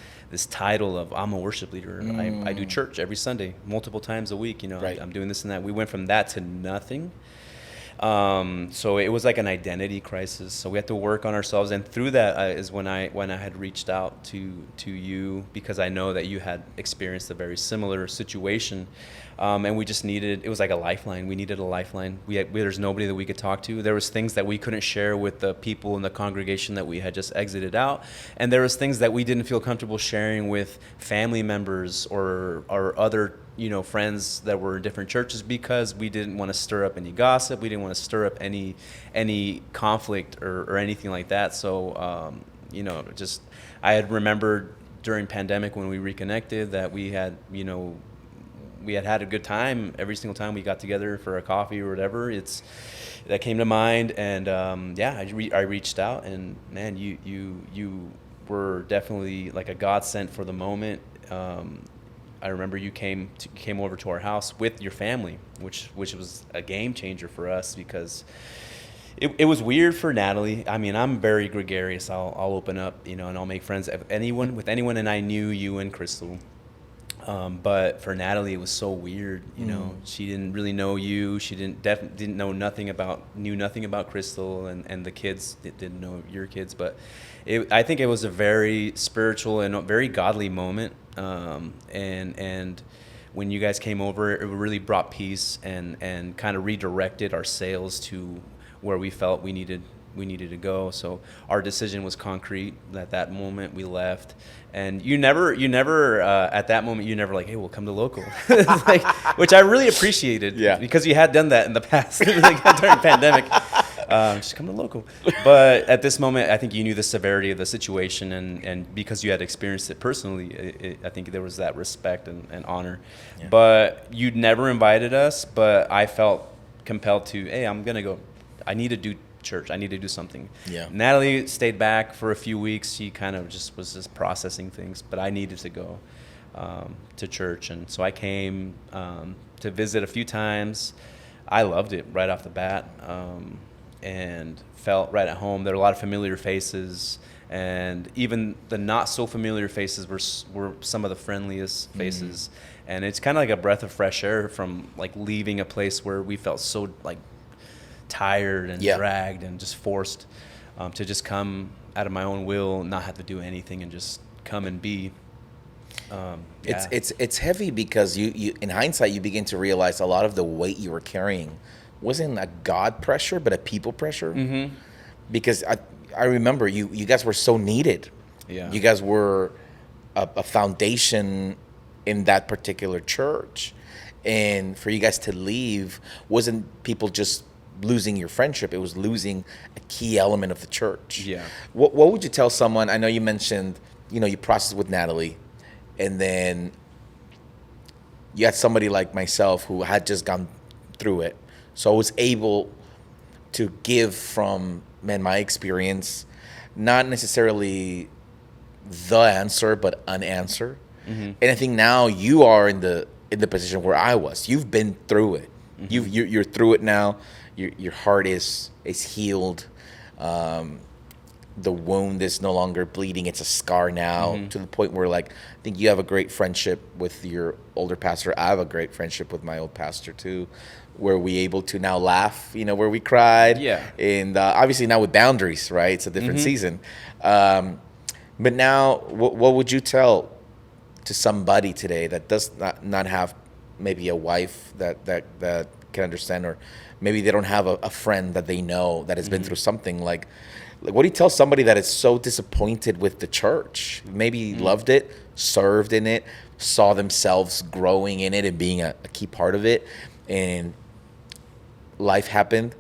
title of, I'm a worship leader. I do church every Sunday, multiple times a week. You know, right. I'm doing this and that. We went from that to nothing. So it was like an identity crisis. So we had to work on ourselves, and through that is when I had reached out to you, because I know that you had experienced a very similar situation. And we just it was like a lifeline. We needed a lifeline. There's nobody that we could talk to. There was things that we couldn't share with the people in the congregation that we had just exited out. And there was things that we didn't feel comfortable sharing with family members or other, you know, friends that were in different churches, because we didn't want to stir up any gossip. We didn't want to stir up any conflict or anything like that. So, you know, just I had remembered during pandemic when we reconnected that we had, you know, we had a good time every single time we got together for a coffee or whatever. That came to mind, and I reached out, and man, you were definitely like a godsend for the moment. I remember you came over to our house with your family, which was a game changer for us, because it was weird for Natalie. I mean, I'm very gregarious. I'll open up, you know, and I'll make friends with anyone, and I knew you and Crystal. But for Natalie, it was so weird. You know, she didn't really know you. She didn't know nothing about Crystal, and the kids didn't know your kids. But I think it was a very spiritual and very godly moment. And when you guys came over, it really brought peace and kind of redirected our sails to where we felt we needed needed to go. So our decision was concrete. At that moment, we left. And you never at that moment, you never like, hey, we'll come to local, like, which I really appreciated. Yeah. Because you had done that in the past like, during the pandemic. Just come to local. But at this moment, I think you knew the severity of the situation, and because you had experienced it personally, I think there was that respect and honor. Yeah. But you'd never invited us, but I felt compelled to, hey, I'm going to go. I need to do church. I need to do something. Yeah. Natalie stayed back for a few weeks. She kind of just was just processing things, but I needed to go to church. And so I came to visit a few times. I loved it right off the bat. And felt right at home. There were a lot of familiar faces, and even the not so familiar faces were some of the friendliest faces. And it's kind of like a breath of fresh air from like leaving a place where we felt so like tired and dragged and just forced to just come out of my own will, not have to do anything, and just come and be. It's heavy because you in hindsight you begin to realize a lot of the weight you were carrying wasn't a God pressure, but a people pressure. Mm-hmm. Because I remember you guys were so needed. Yeah. You guys were a foundation in that particular church. And for you guys to leave wasn't people just losing your friendship. It was losing a key element of the church. Yeah. What would you tell someone? I know you mentioned, you processed with Natalie, and then you had somebody like myself who had just gone through it. So I was able to give from my experience, not necessarily the answer, but an answer. Mm-hmm. And I think now you are in the position where I was. You've been through it. Mm-hmm. You're through it now. Your heart is healed. The wound is no longer bleeding. It's a scar now, to the point where, like, I think you have a great friendship with your older pastor. I have a great friendship with my old pastor too, where we able to now laugh, where we cried. Yeah. And obviously now with boundaries, right? It's a different season. But now, what would you tell to somebody today that does not have maybe a wife that can understand, or maybe they don't have a friend that they know that has been through something like what do you tell somebody that is so disappointed with the church? Maybe loved it, served in it, saw themselves growing in it and being a key part of it, and life happened,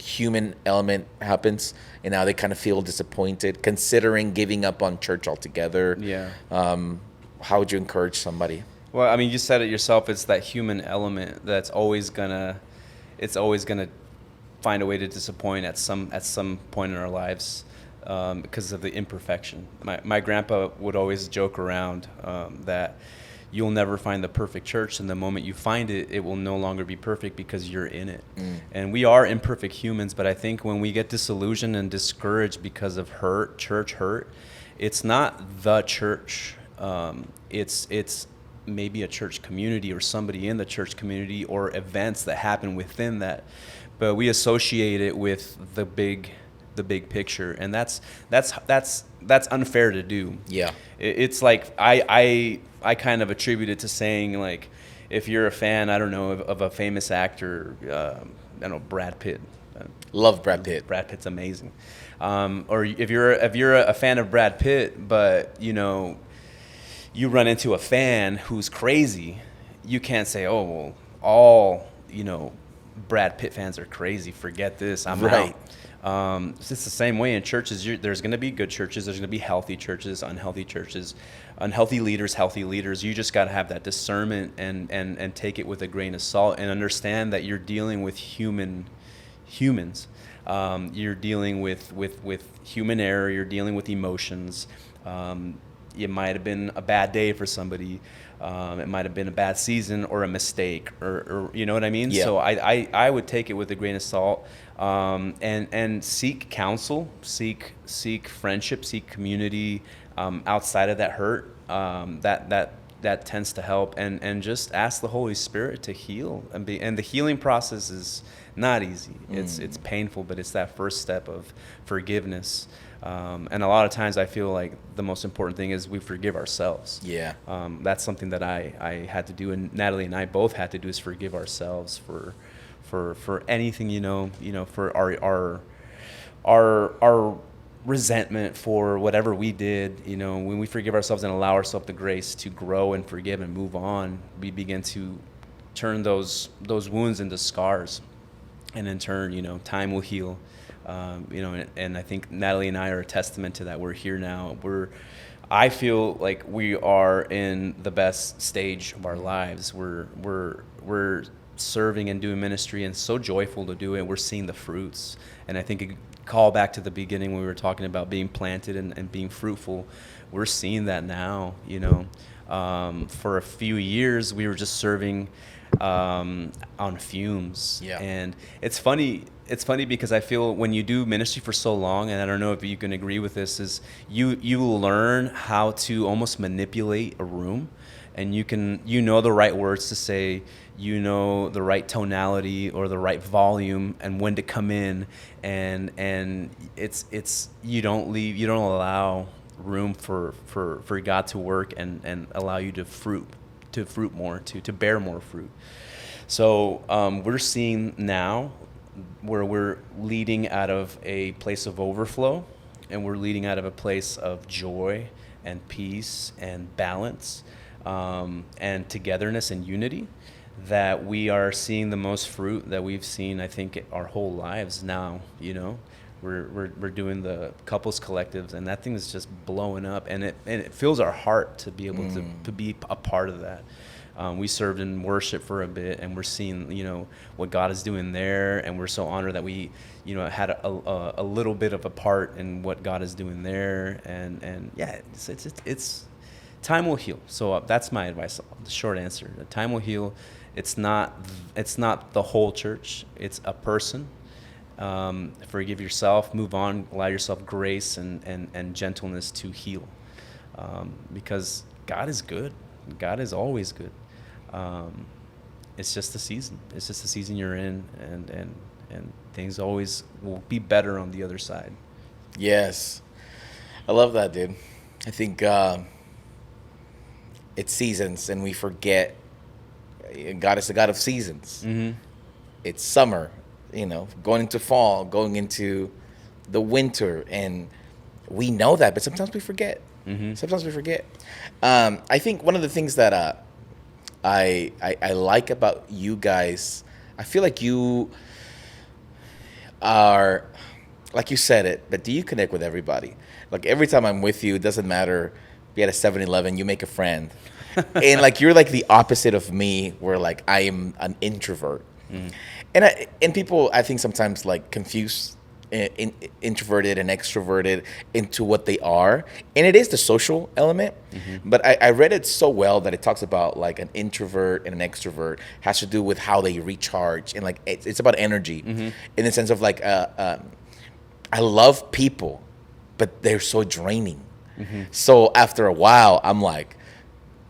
human element happens, and now they kind of feel disappointed, considering giving up on church altogether. Yeah. How would you encourage somebody? Well, I mean, you said it yourself. It's that human element that's always gonna find a way to disappoint at some point in our lives because of the imperfection. My grandpa would always joke around that you'll never find the perfect church, and the moment you find it, it will no longer be perfect because you're in it. And we are imperfect humans, but I think when we get disillusioned and discouraged because of church hurt, it's not the church. It's maybe a church community or somebody in the church community or events that happen within that, but we associate it with the big picture, and that's unfair to do. Yeah, it's like I kind of attribute it to saying, like, if you're a fan, I don't know, of a famous actor, I don't know, Brad Pitt. Love Brad Pitt. Brad Pitt's amazing. Or if you're a fan of Brad Pitt, but you run into a fan who's crazy, you can't say, oh, well, all Brad Pitt fans are crazy. Forget this. I'm out. It's just the same way in churches. There's going to be good churches. There's going to be healthy churches, unhealthy leaders, healthy leaders. You just got to have that discernment and take it with a grain of salt and understand that you're dealing with humans. You're dealing with human error. You're dealing with emotions. It might have been a bad day for somebody. It might have been a bad season or a mistake, or you know what I mean? Yeah. So I would take it with a grain of salt, and seek counsel, seek friendship, seek community outside of that hurt. That tends to help, and just ask the Holy Spirit to heal and the healing process is not easy. It's painful, but it's that first step of forgiveness. And a lot of times I feel like the most important thing is we forgive ourselves. Yeah. That's something that I had to do, and Natalie and I both had to do, is forgive ourselves for anything, for our resentment for whatever we did, when we forgive ourselves and allow ourselves the grace to grow and forgive and move on, we begin to turn those wounds into scars, and in turn, time will heal. And I think Natalie and I are a testament to that. We're here now. I feel like we are in the best stage of our lives. We're serving and doing ministry, and so joyful to do it. We're seeing the fruits, and I think it call back to the beginning when we were talking about being planted and being fruitful. We're seeing that now. For a few years we were just serving on fumes. Yeah. And it's funny because I feel when you do ministry for so long, and I don't know if you can agree with this, is you learn how to almost manipulate a room, and you know the right words to say, the right tonality or the right volume, and when to come in, and it's you don't allow room for God to work and allow you to fruit more, to bear more fruit. So we're seeing now where we're leading out of a place of overflow, and we're leading out of a place of joy and peace and balance, and togetherness and unity, that we are seeing the most fruit that we've seen, I think, our whole lives now. We're doing the couples collectives, and that thing is just blowing up, and it fills our heart to be able to be a part of that. We served in worship for a bit, and we're seeing what God is doing there, and we're so honored that we had a little bit of a part in what God is doing there, and yeah, it's time will heal. So that's my advice. The short answer: time will heal. It's not the whole church. It's a person. Forgive yourself, move on, allow yourself grace and gentleness to heal, because God is good. God is always good. It's just the season. It's just the season you're in, and things always will be better on the other side. Yes. I love that, dude. I think it's seasons, and we forget God is the God of seasons. Mm-hmm. It's summer, going into fall, going into the winter, and we know that, but sometimes we forget. Mm-hmm. Sometimes we forget. I think one of the things that I like about you guys, I feel like you are, like you said it, but do you connect with everybody? Like every time I'm with you, it doesn't matter. Be at a 7-Eleven, you make a friend. And like you're like the opposite of me, where like I am an introvert. Mm. And people I think sometimes like confuse introverted and extroverted into what they are, and it is the social element. Mm-hmm. But I read it so well that it talks about like an introvert and an extrovert has to do with how they recharge, and like it's about energy. Mm-hmm. In the sense of like I love people, but they're so draining. Mm-hmm. So after a while, I'm like,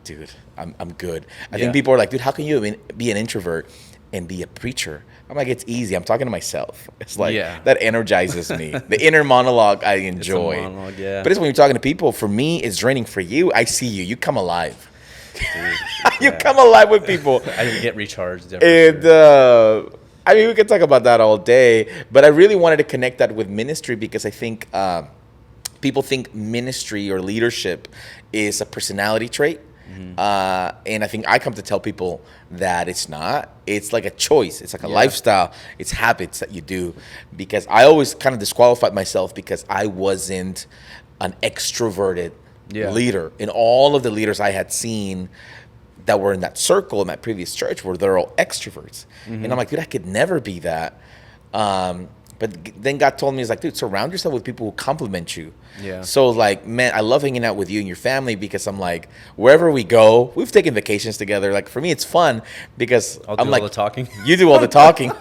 dude, I'm good. I think people are like, dude, how can you be an introvert and be a preacher? I'm like, it's easy. I'm talking to myself. It's like that energizes me. The inner monologue I enjoy. It's a monologue, yeah. But it's when you're talking to people. For me, it's draining. For you, I see you. You come alive. Dude, you come alive with people. I didn't get recharged. And I mean, we could talk about that all day. But I really wanted to connect that with ministry, because I think people think ministry or leadership is a personality trait. Mm-hmm. And I think I come to tell people that it's not. It's like a choice. It's like a lifestyle. It's habits that you do. Because I always kind of disqualified myself because I wasn't an extroverted leader. And all of the leaders I had seen that were in that circle in my previous church they're all extroverts. Mm-hmm. And I'm like, dude, I could never be that. But then God told me, he's like, dude, surround yourself with people who compliment you. Yeah. So like, man, I love hanging out with you and your family, because I'm like, wherever we go, we've taken vacations together. Like for me, it's fun because I'll do all the talking. You do all the talking.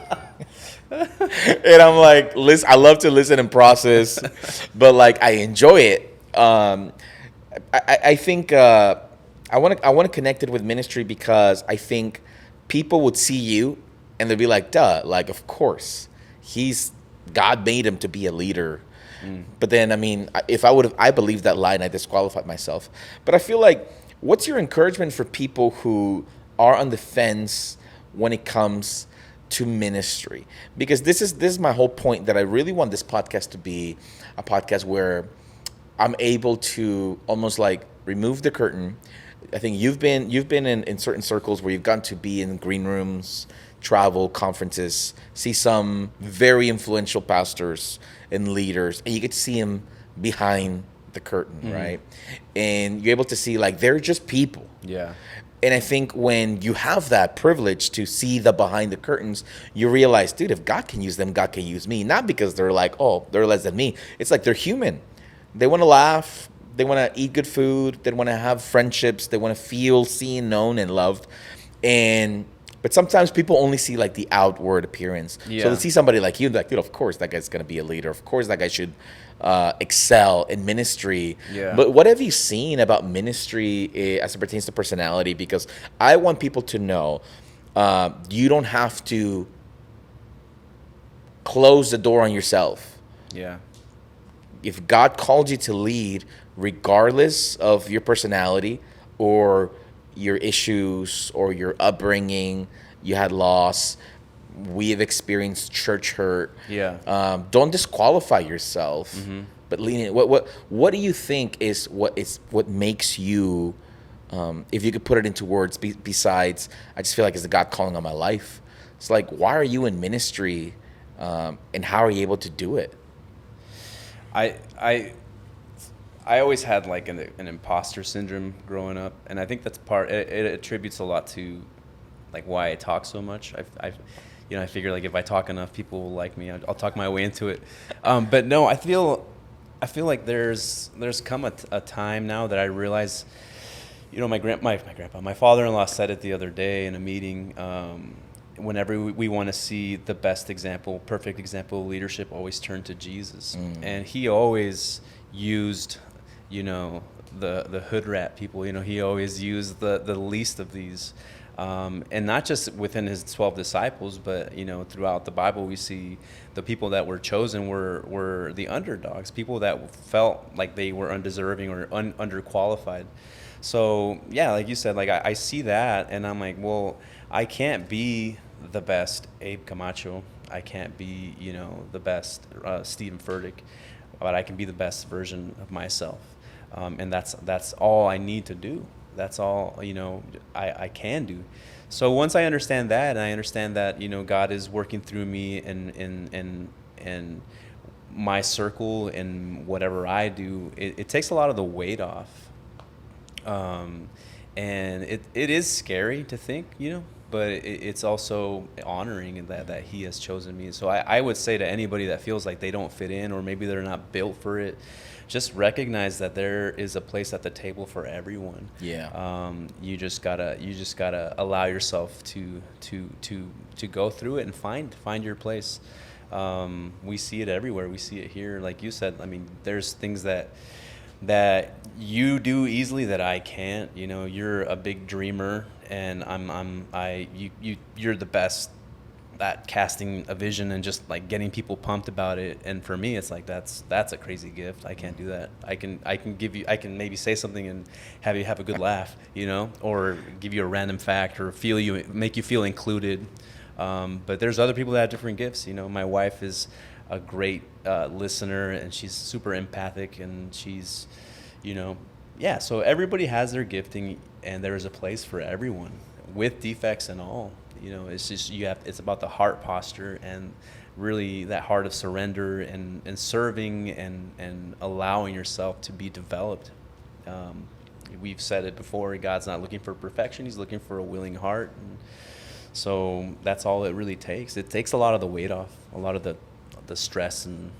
And I'm like, I love to listen and process, but like I enjoy it. I think I want to connect it with ministry, because I think people would see you and they'd be like, duh, like of course God made him to be a leader. Mm. But then, I mean, I believed that lie and I disqualified myself. But I feel like, what's your encouragement for people who are on the fence when it comes to ministry? Because this is my whole point, that I really want this podcast to be a podcast where I'm able to almost like remove the curtain. I think you've been in certain circles where you've gotten to be in green rooms, travel, conferences, see some very influential pastors and leaders, and you get to see them behind the curtain, right? And you're able to see like they're just people. Yeah. And I think when you have that privilege to see the behind the curtains, you realize, dude, if God can use them, God can use me. Not because they're like, oh, they're less than me. It's like they're human. They want to laugh. They want to eat good food. They want to have friendships. They want to feel seen, known, and loved. But sometimes people only see like the outward appearance. Yeah. So they see somebody like you, and they're like, dude, of course that guy's going to be a leader. Of course that guy should excel in ministry. Yeah. But what have you seen about ministry as it pertains to personality? Because I want people to know you don't have to close the door on yourself. Yeah. If God called you to lead, regardless of your personality or your issues or your upbringing, you had loss, we have experienced church hurt. Yeah. Don't disqualify yourself, but lean in. What do you think is what makes you, if you could put it into words, besides, I just feel like it's the God calling on my life. It's like, why are you in ministry, and how are you able to do it? I always had like an imposter syndrome growing up, and I think that's it attributes a lot to like why I talk so much. I figure like if I talk enough, people will like me. I'll talk my way into it. But no, I feel like there's come a time now that I realize, my father-in-law said it the other day in a meeting. Whenever we want to see the best example, perfect example of leadership, always turn to Jesus. And he always used, the hood rat people. He always used the least of these. And not just within his 12 disciples, but, throughout the Bible, we see the people that were chosen were the underdogs, people that felt like they were undeserving or underqualified. So, yeah, like you said, like I see that, and I'm like, well, I can't be the best Abe Camacho. I can't be, the best Stephen Furtick, but I can be the best version of myself. And that's all I need to do. That's all, I can do. So once I understand that, and I understand that, God is working through me and my circle and whatever I do, it takes a lot of the weight off. And it is scary to think, but it's also honoring that he has chosen me. So I would say to anybody that feels like they don't fit in, or maybe they're not built for it, just recognize that there is a place at the table for everyone. Yeah. You just gotta allow yourself to go through it and find your place. We see it everywhere. We see it here, like you said. I mean, there's things that you do easily that I can't. You're a big dreamer, and you're the best at casting a vision and just like getting people pumped about it. And for me, it's like that's a crazy gift. I can't do that. I can maybe say something and have you have a good laugh, or give you a random fact or make you feel included. But there's other people that have different gifts. My wife is a great listener, and she's super empathic, and she's, so everybody has their gifting, and there is a place for everyone with defects and all. It's just it's about the heart posture and really that heart of surrender and serving and allowing yourself to be developed. We've said it before, God's not looking for perfection, he's looking for a willing heart. And so that's all it really takes. It takes a lot of the weight off, a lot of the stress and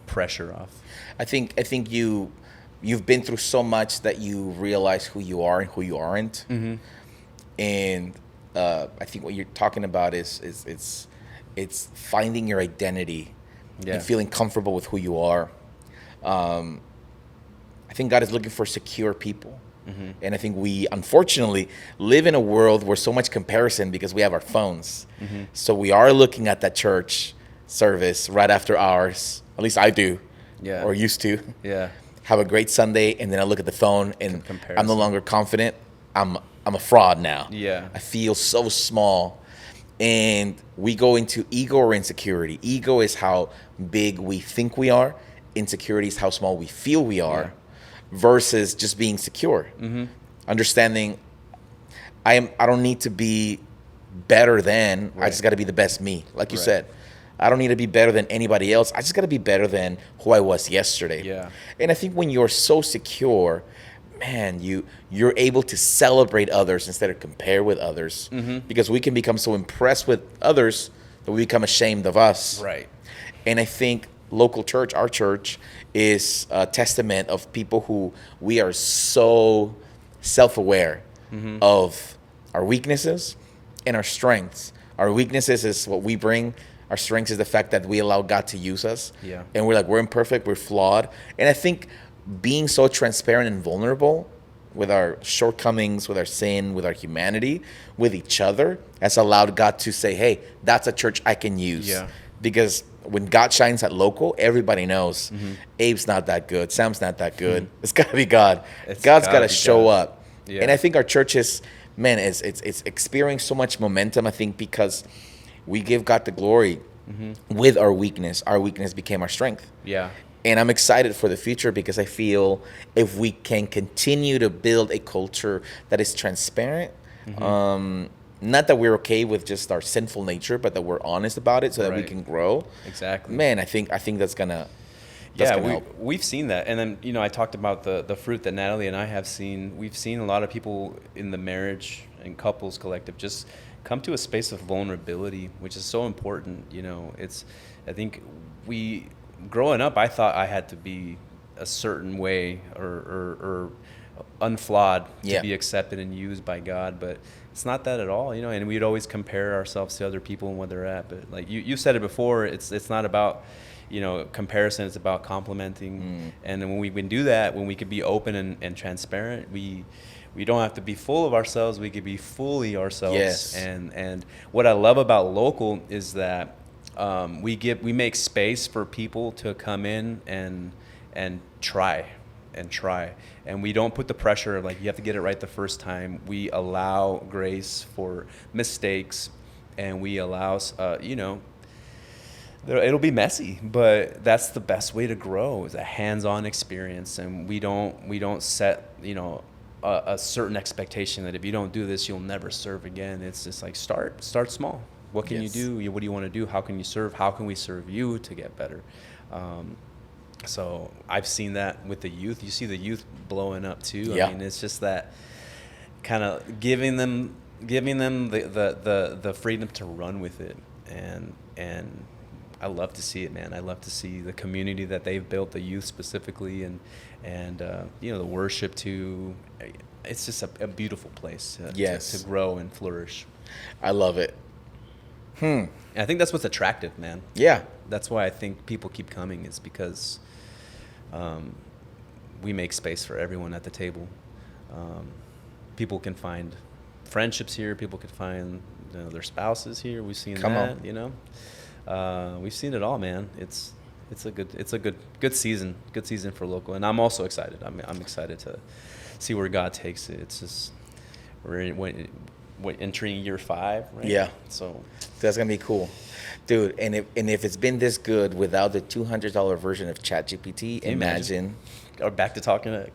pressure off. I think you've been through so much that you realize who you are and who you aren't. Mm-hmm. And I think what you're talking about is it's finding your identity and feeling comfortable with who you are. I think God is looking for secure people. Mm-hmm. And I think we, unfortunately, live in a world where so much comparison because we have our phones. Mm-hmm. So we are looking at that church service right after ours. At least I do, or used to. Yeah. Have a great Sunday, and then I look at the phone, and I'm no longer confident. I'm a fraud now. Yeah. I feel so small. and we go into ego or insecurity. Ego is how big we think we are. Insecurity is how small we feel we are, versus just being secure. Understanding I don't need to be better than, I just got to be the best me. Like you said, I don't need to be better than anybody else. I just got to be better than who I was yesterday. Yeah. And I think when you're so secure, man, you're able to celebrate others instead of compare with others, because we can become so impressed with others that we become ashamed of us. Right. And I think local church, our church, is a testament of people who we are so self-aware of our weaknesses and our strengths. Our weaknesses is what we bring. Our strengths is the fact that we allow God to use us. Yeah. And we're like, we're imperfect, we're flawed. And I think being so transparent and vulnerable with our shortcomings, with our sin, with our humanity, with each other, has allowed God to say, hey, that's a church I can use. Yeah. Because when God shines at local, everybody knows Abe's not that good. Sam's not that good. It's got to be God. God's got to show up. Yeah. And I think our church is, man, it's experiencing so much momentum, I think, because we give God the glory with our weakness. Our weakness became our strength. Yeah. And I'm excited for the future, because I feel if we can continue to build a culture that is transparent, not that we're okay with just our sinful nature, but that we're honest about it so that we can grow. Exactly. Man, I think that's gonna help. We've seen that. And then, I talked about the fruit that Natalie and I have seen. We've seen a lot of people in the marriage and couples collective just come to a space of vulnerability, which is so important. I think growing up, I thought I had to be a certain way or unflawed to be accepted and used by God, but it's not that at all, and we'd always compare ourselves to other people and where they're at. But like you said it before, it's not about, comparison, it's about complimenting. And then when we can do that, when we can be open and transparent, we don't have to be full of ourselves, we could be fully ourselves. Yes. And what I love about local is that we make space for people to come in and try, and we don't put the pressure of like you have to get it right the first time. We allow grace for mistakes, and we allow it'll be messy, but that's the best way to grow, is a hands-on experience. And we don't set a certain expectation that if you don't do this you'll never serve again. It's just like start small. What can you do? What do you want to do? How can you serve? How can we serve you to get better? So I've seen that with the youth. You see the youth blowing up too. Yeah. I mean, it's just that kind of giving them the freedom to run with it. And I love to see it, man. I love to see the community that they've built, the youth specifically, and the worship too. It's just a beautiful place to grow and flourish. I love it. And I think that's what's attractive, man. Yeah. That's why I think people keep coming, is because we make space for everyone at the table. People can find friendships here. People can find their spouses here. We've seen we've seen it all, man. It's a good season. Good season for local, and I'm also excited. I'm excited to see where God takes it. It's just we're entering year 5, right? Yeah. So that's gonna be cool, dude. And if it's been this good without the $200 version of ChatGPT, imagine. Or back to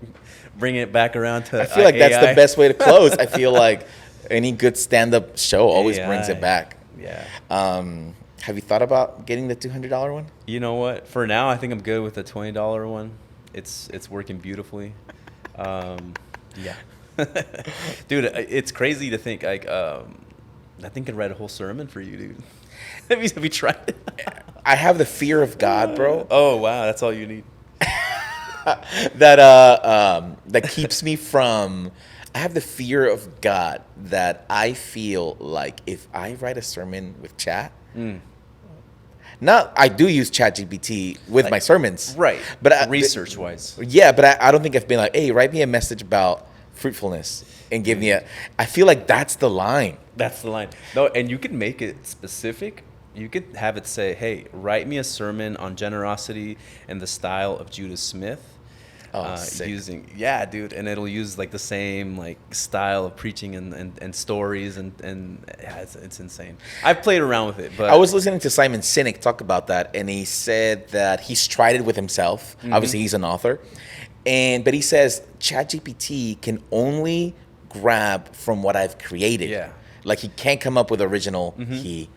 bring it back around to. I feel like that's the best way to close. I feel like any good stand-up show always brings it back. Yeah. Have you thought about getting the $200 one? You know what? For now, I think I'm good with the $20 one. It's working beautifully. Yeah. Dude, it's crazy to think like I think I'd write a whole sermon for you, dude. Have you tried it? I have the fear of God, bro. Oh wow, that's all you need. that keeps me from. I have the fear of God that I feel like if I write a sermon with chat. I do use ChatGPT with my sermons, right? But research wise, but I don't think I've been like, hey, write me a message about fruitfulness and give me I feel like that's the line. That's the line. No, and you can make it specific. You could have it say, hey, write me a sermon on generosity in the style of Judah Smith. Oh, sick. Yeah, dude, and it'll use like the same like style of preaching and stories and yeah, it's insane. I've played around with it, but I was listening to Simon Sinek talk about that, and he said that he's tried it with himself. Obviously, he's an author, but he says ChatGPT can only grab from what I've created. Yeah. Like he can't come up with original. He,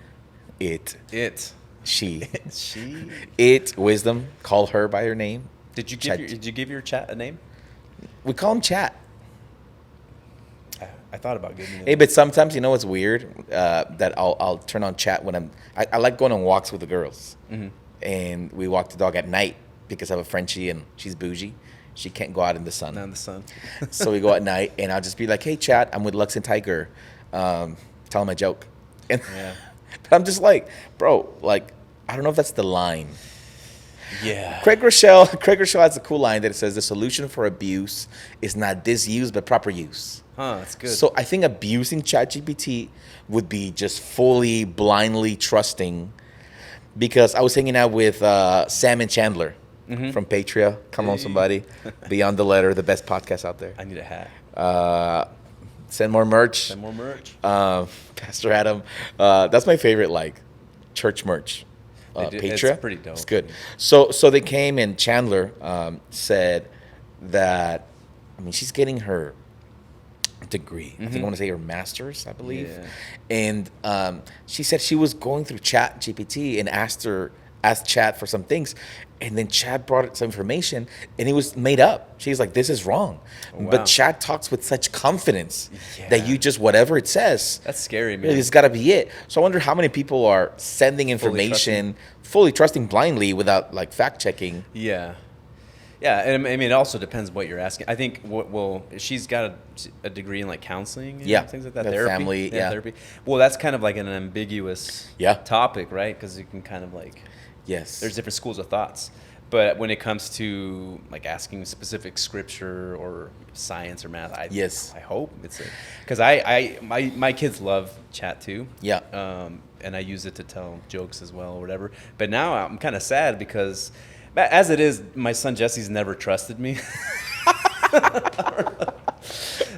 it, it she, she. it, wisdom. Call her by her name. Did you give your chat a name? We call him Chat. I thought about giving it. Hey, but sometimes you know what's weird? That I'll turn on Chat when I like going on walks with the girls, and we walk the dog at night because I have a Frenchie and she's bougie. She can't go out in the sun. Not in the sun. So we go at night, and I'll just be like, "Hey, Chat, I'm with Lux and Tiger. Tell him a joke." And Yeah. but I'm just like, bro, like I don't know if that's the line. Yeah. Craig Rochelle has a cool line that says the solution for abuse is not disuse but proper use. Huh, that's good. So I think abusing ChatGPT would be just fully blindly trusting, because I was hanging out with Sam and Chandler from Patria. Come on, Hey. somebody. Beyond the Letter, the best podcast out there. I need a hat. Send more merch. Send more merch. Pastor Adam. That's my favorite, like, church merch. It's Patria. pretty dope. It's good. So they came, and Chandler said that, I mean, she's getting her degree. I think I want to say her master's, I believe. Yeah. And she said she was going through Chat GPT and asked Chat for some things, and then Chat brought some information, and it was made up. She's like, "This is wrong," Wow. but Chat talks with such confidence Yeah. that you just whatever it says. That's scary, man. It's got to be it. So I wonder how many people are sending information, fully trusting blindly without like fact checking. Yeah. Yeah, and I mean, it also depends what you're asking. I think, she's got a degree in like counseling and things like that. The Therapy. family, Therapy. Well, that's kind of like an ambiguous topic, right? Because you can kind of like, Yes. there's different schools of thoughts. But when it comes to like asking specific scripture or science or math, I hope it's because my kids love Chat too. Yeah. And I use it to tell jokes as well or whatever. But now I'm kind of sad because, as it is, my son Jesse's never trusted me.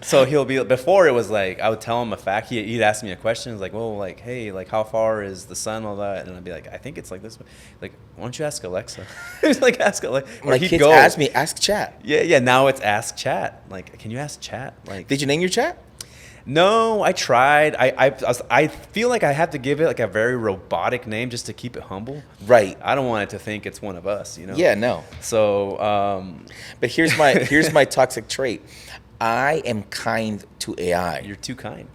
So he'll be, before it was like I would tell him a fact. He'd ask me a question. It's like, well, like, hey, like how far is the sun, all that, and I'd be like, I think it's like this way. Like, why don't you ask Alexa? He's like, ask Alexa. Or My he'd kids go, ask me, ask Chat. Yeah. Now it's ask Chat. Like, can you ask Chat? Like, Did you name your Chat? no, I tried. I feel like I have to give it like a very robotic name just to keep it humble. Right. I don't want it to think it's one of us, you know. Yeah, no. So, But here's my toxic trait. I am kind to AI. you're too kind.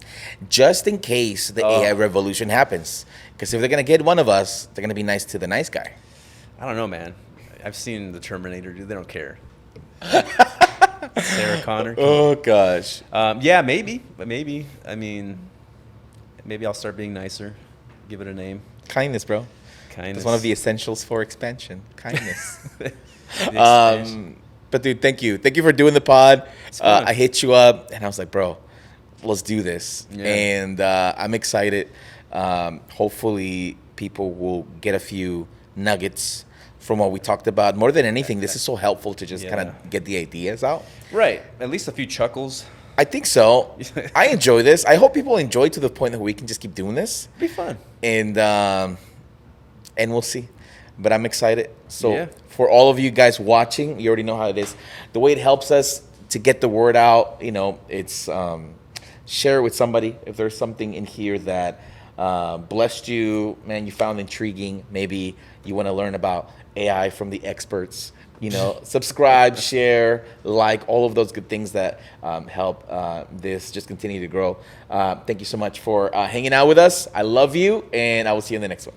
Just in case the AI revolution happens. Because if they're going to get one of us, they're going to be nice to the nice guy. I don't know, man. I've seen the Terminator, dude. They don't care. Sarah Connor. Oh, gosh. Yeah, maybe. But maybe. I mean, maybe I'll start being nicer. Give it a name. Kindness, bro. Kindness. It's one of the essentials for expansion. Kindness. The expansion. But, dude, thank you. Thank you for doing the pod. fun. I hit you up, and I was like, bro, let's do this. Yeah. And I'm excited. Hopefully, people will get a few nuggets from what we talked about. More than anything, this is so helpful to just kind of get the ideas out. Right. At least a few chuckles. I think so. I enjoy this. I hope people enjoy to the point that we can just keep doing this. Be fun. And we'll see. But I'm excited. So Yeah. for all of you guys watching, you already know how it is. The way it helps us to get the word out, you know, it's share it with somebody. If there's something in here that blessed you, man, you found intriguing, maybe you want to learn about AI from the experts, you know, subscribe, share, like, all of those good things that help this just continue to grow. Thank you so much for hanging out with us. I love you, and I will see you in the next one.